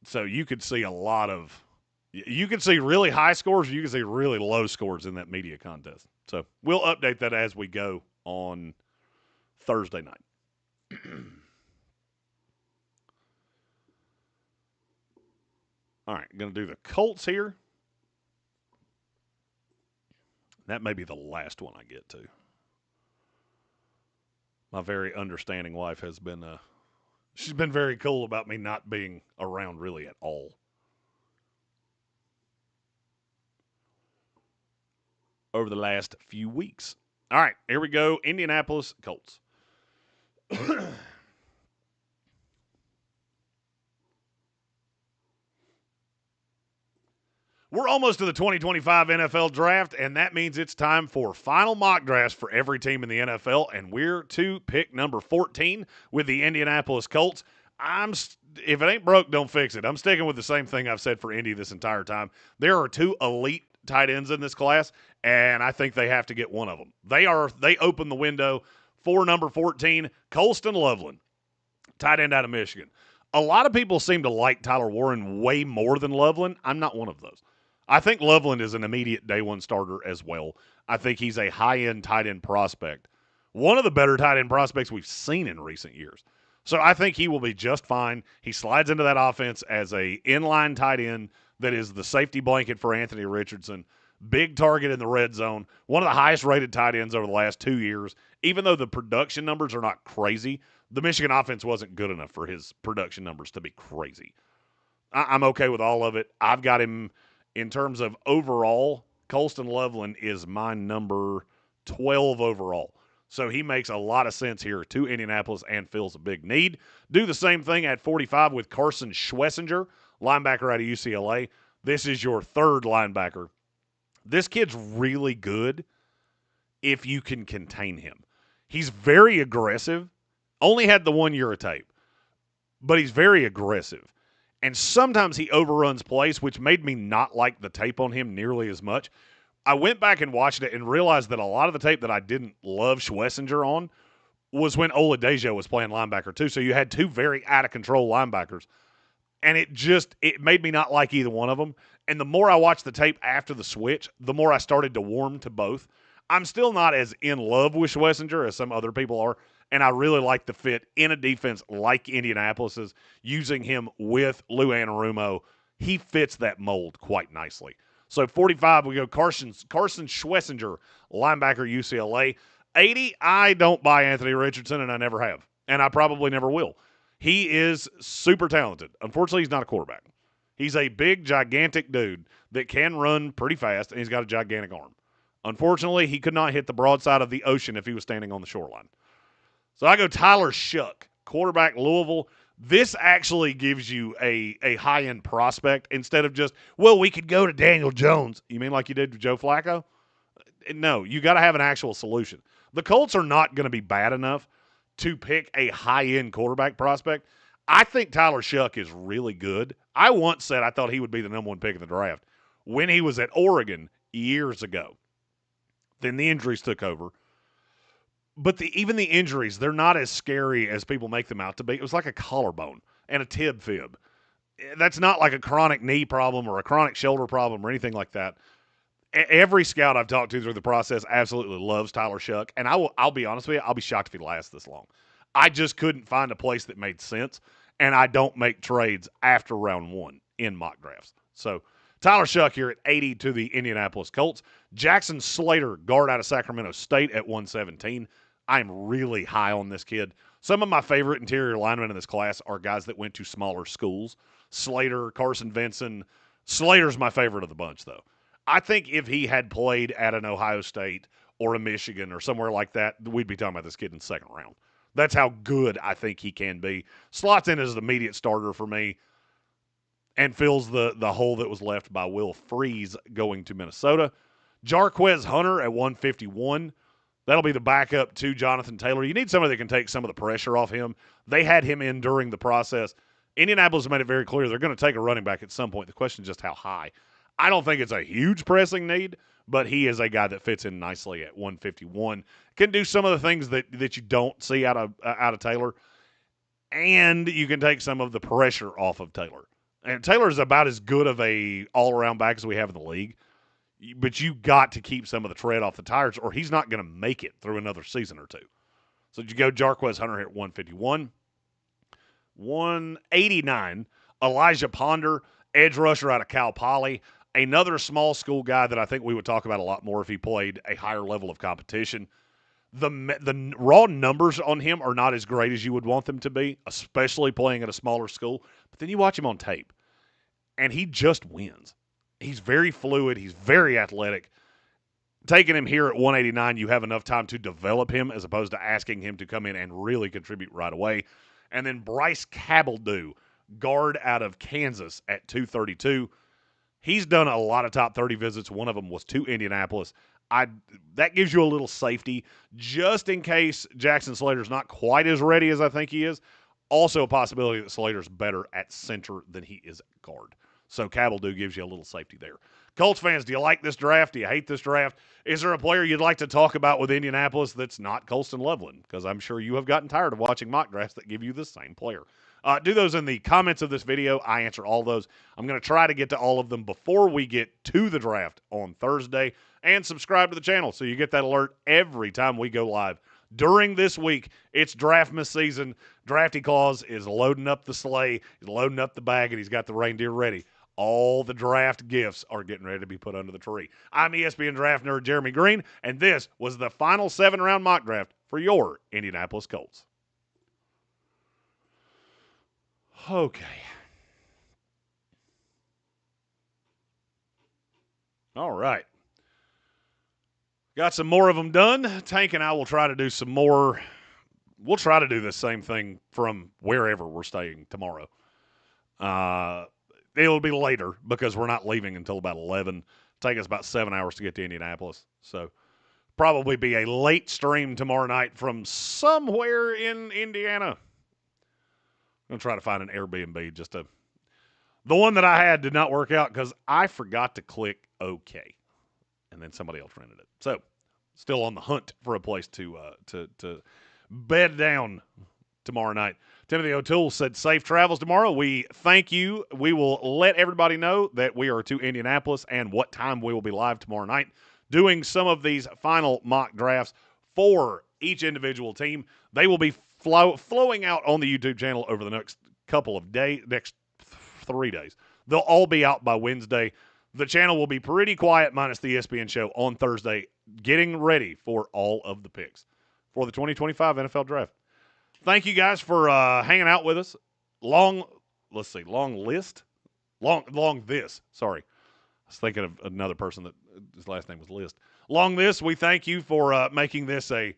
So you could see a lot of You can see really high scores, you can see really low scores in that media contest. So we'll update that as we go on Thursday night. All right, going to do the Colts here. That may be the last one I get to. My very understanding wife has been, she's been very cool about me not being around really at all. Over the last few weeks. All right, here we go. Indianapolis Colts. We're almost to the 2025 NFL draft, and that means it's time for final mock drafts for every team in the NFL, and we're to pick number 14 with the Indianapolis Colts. If it ain't broke, don't fix it. I'm sticking with the same thing I've said for Indy this entire time. There are two elite tight ends in this class, and I think they have to get one of them. They open the window for number 14, Colston Loveland, tight end out of Michigan. A lot of people seem to like Tyler Warren way more than Loveland. I'm not one of those. I think Loveland is an immediate day one starter as well. I think he's a high-end tight end prospect. One of the better tight end prospects we've seen in recent years. So I think he will be just fine. He slides into that offense as a inline tight end that is the safety blanket for Anthony Richardson. Big target in the red zone. One of the highest-rated tight ends over the last 2 years. Even though the production numbers are not crazy, the Michigan offense wasn't good enough for his production numbers to be crazy. I'm okay with all of it. I've got him in terms of overall. Colston Loveland is my number 12 overall. So he makes a lot of sense here to Indianapolis and fills a big need. Do the same thing at 45 with Carson Schwessinger, linebacker out of UCLA. This is your third linebacker. This kid's really good if you can contain him. He's very aggressive. Only had the 1 year of tape, but he's very aggressive. And sometimes he overruns plays, which made me not like the tape on him nearly as much. I went back and watched it and realized that a lot of the tape that I didn't love Schwessinger on was when Oladejo was playing linebacker too. So you had two very out-of-control linebackers. And it made me not like either one of them. And the more I watched the tape after the switch, the more I started to warm to both. I'm still not as in love with Schwessinger as some other people are. And I really like the fit in a defense like Indianapolis's, using him with Lou Anarumo. He fits that mold quite nicely. So 45, we go Carson Schwessinger, linebacker, UCLA. 80, I don't buy Anthony Richardson, and I never have. And I probably never will. He is super talented. Unfortunately, he's not a quarterback. He's a big, gigantic dude that can run pretty fast, and he's got a gigantic arm. Unfortunately, he could not hit the broadside of the ocean if he was standing on the shoreline. So I go Tyler Shuck, quarterback, Louisville. This actually gives you a high-end prospect instead of just, well, we could go to Daniel Jones. You mean like you did with Joe Flacco? No, you got to have an actual solution. The Colts are not going to be bad enough to pick a high-end quarterback prospect. I think Tyler Shuck is really good. I once said I thought he would be the number one pick in the draft when he was at Oregon years ago. Then the injuries took over. But even the injuries, they're not as scary as people make them out to be. It was like a collarbone and a tib fib. That's not like a chronic knee problem or a chronic shoulder problem or anything like that. Every scout I've talked to through the process absolutely loves Tyler Shuck. And I'll be honest with you, I'll be shocked if he lasts this long. I just couldn't find a place that made sense. And I don't make trades after round one in mock drafts. So Tyler Shuck here at 80 to the Indianapolis Colts. Jackson Slater, guard out of Sacramento State at 117. I'm really high on this kid. Some of my favorite interior linemen in this class are guys that went to smaller schools. Slater, Carson Vinson. Slater's my favorite of the bunch, though. I think if he had played at an Ohio State or a Michigan or somewhere like that, we'd be talking about this kid in the second round. That's how good I think he can be. Slots in as an immediate starter for me and fills the hole that was left by Will Freeze going to Minnesota. Jarquez Hunter at 151. That'll be the backup to Jonathan Taylor. You need somebody that can take some of the pressure off him. They had him in during the process. Indianapolis made it very clear they're going to take a running back at some point. The question is just how high. I don't think it's a huge pressing need, but he is a guy that fits in nicely at 151. Can do some of the things that you don't see out of Taylor, and you can take some of the pressure off of Taylor. And Taylor's about as good of a all-around back as we have in the league. But you got to keep some of the tread off the tires, or he's not going to make it through another season or two. So you go Jarquez Hunter at 151. 189, Elijah Ponder, edge rusher out of Cal Poly. Another small school guy that I think we would talk about a lot more if he played a higher level of competition. The raw numbers on him are not as great as you would want them to be, especially playing at a smaller school. But then you watch him on tape, and he just wins. He's very fluid. He's very athletic. Taking him here at 189, you have enough time to develop him as opposed to asking him to come in and really contribute right away. And then Bryce Cabeldew, guard out of Kansas at 232. He's done a lot of top 30 visits. One of them was to Indianapolis. That gives you a little safety just in case Jackson Slater's not quite as ready as I think he is. Also a possibility that Slater's better at center than he is at guard. So Cabeldew gives you a little safety there. Colts fans, do you like this draft? Do you hate this draft? Is there a player you'd like to talk about with Indianapolis that's not Colston Loveland? Because I'm sure you have gotten tired of watching mock drafts that give you the same player. Do those in the comments of this video. I answer all those. I'm going to try to get to all of them before we get to the draft on Thursday. And subscribe to the channel so you get that alert every time we go live. During this week, it's Draftmas season. Drafty Claus is loading up the sleigh, he's loading up the bag, and he's got the reindeer ready. All the draft gifts are getting ready to be put under the tree. I'm ESPN draft nerd Jeremy Green, and this was the final 7-round mock draft for your Indianapolis Colts. Okay. All right. Got some more of them done. Tank and I will try to do some more. We'll try to do the same thing from wherever we're staying tomorrow. It'll be later because we're not leaving until about 11. Take us about 7 hours to get to Indianapolis. So probably be a late stream tomorrow night from somewhere in Indiana. I'm going to try to find an Airbnb just to. The one that I had did not work out because I forgot to click OK. And then somebody else rented it. So still on the hunt for a place to bed down tomorrow night. Timothy O'Toole said safe travels tomorrow. We thank you. We will let everybody know that we are to Indianapolis and what time we will be live tomorrow night doing some of these final mock drafts for each individual team. They will be flowing out on the YouTube channel over the next couple of days, next 3 days. They'll all be out by Wednesday. The channel will be pretty quiet minus the ESPN show on Thursday, getting ready for all of the picks for the 2025 NFL Draft. Thank you guys for hanging out with us. Long this. Sorry. I was thinking of another person that his last name was List. Long this, we thank you for making this a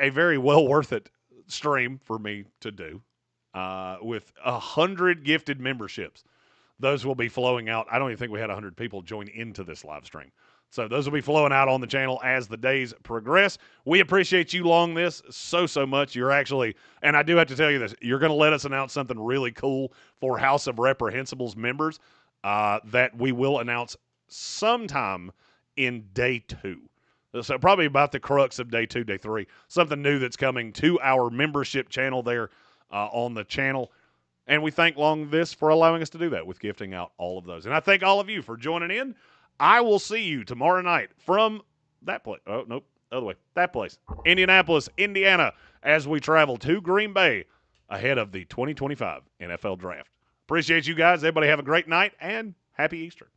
very well worth it stream for me to do with 100 gifted memberships. Those will be flowing out. I don't even think we had 100 people join into this live stream. So those will be flowing out on the channel as the days progress. We appreciate you long this so much. You're actually, and I do have to tell you this, you're going to let us announce something really cool for House of Reprehensibles members that we will announce sometime in day 2. So probably about the crux of day 2, day 3. Something new that's coming to our membership channel there on the channel. And we thank Long This for allowing us to do that with gifting out all of those. And I thank all of you for joining in. I will see you tomorrow night from that place. Oh, nope, other way. That place, Indianapolis, Indiana, as we travel to Green Bay ahead of the 2025 NFL Draft. Appreciate you guys. Everybody have a great night and happy Easter.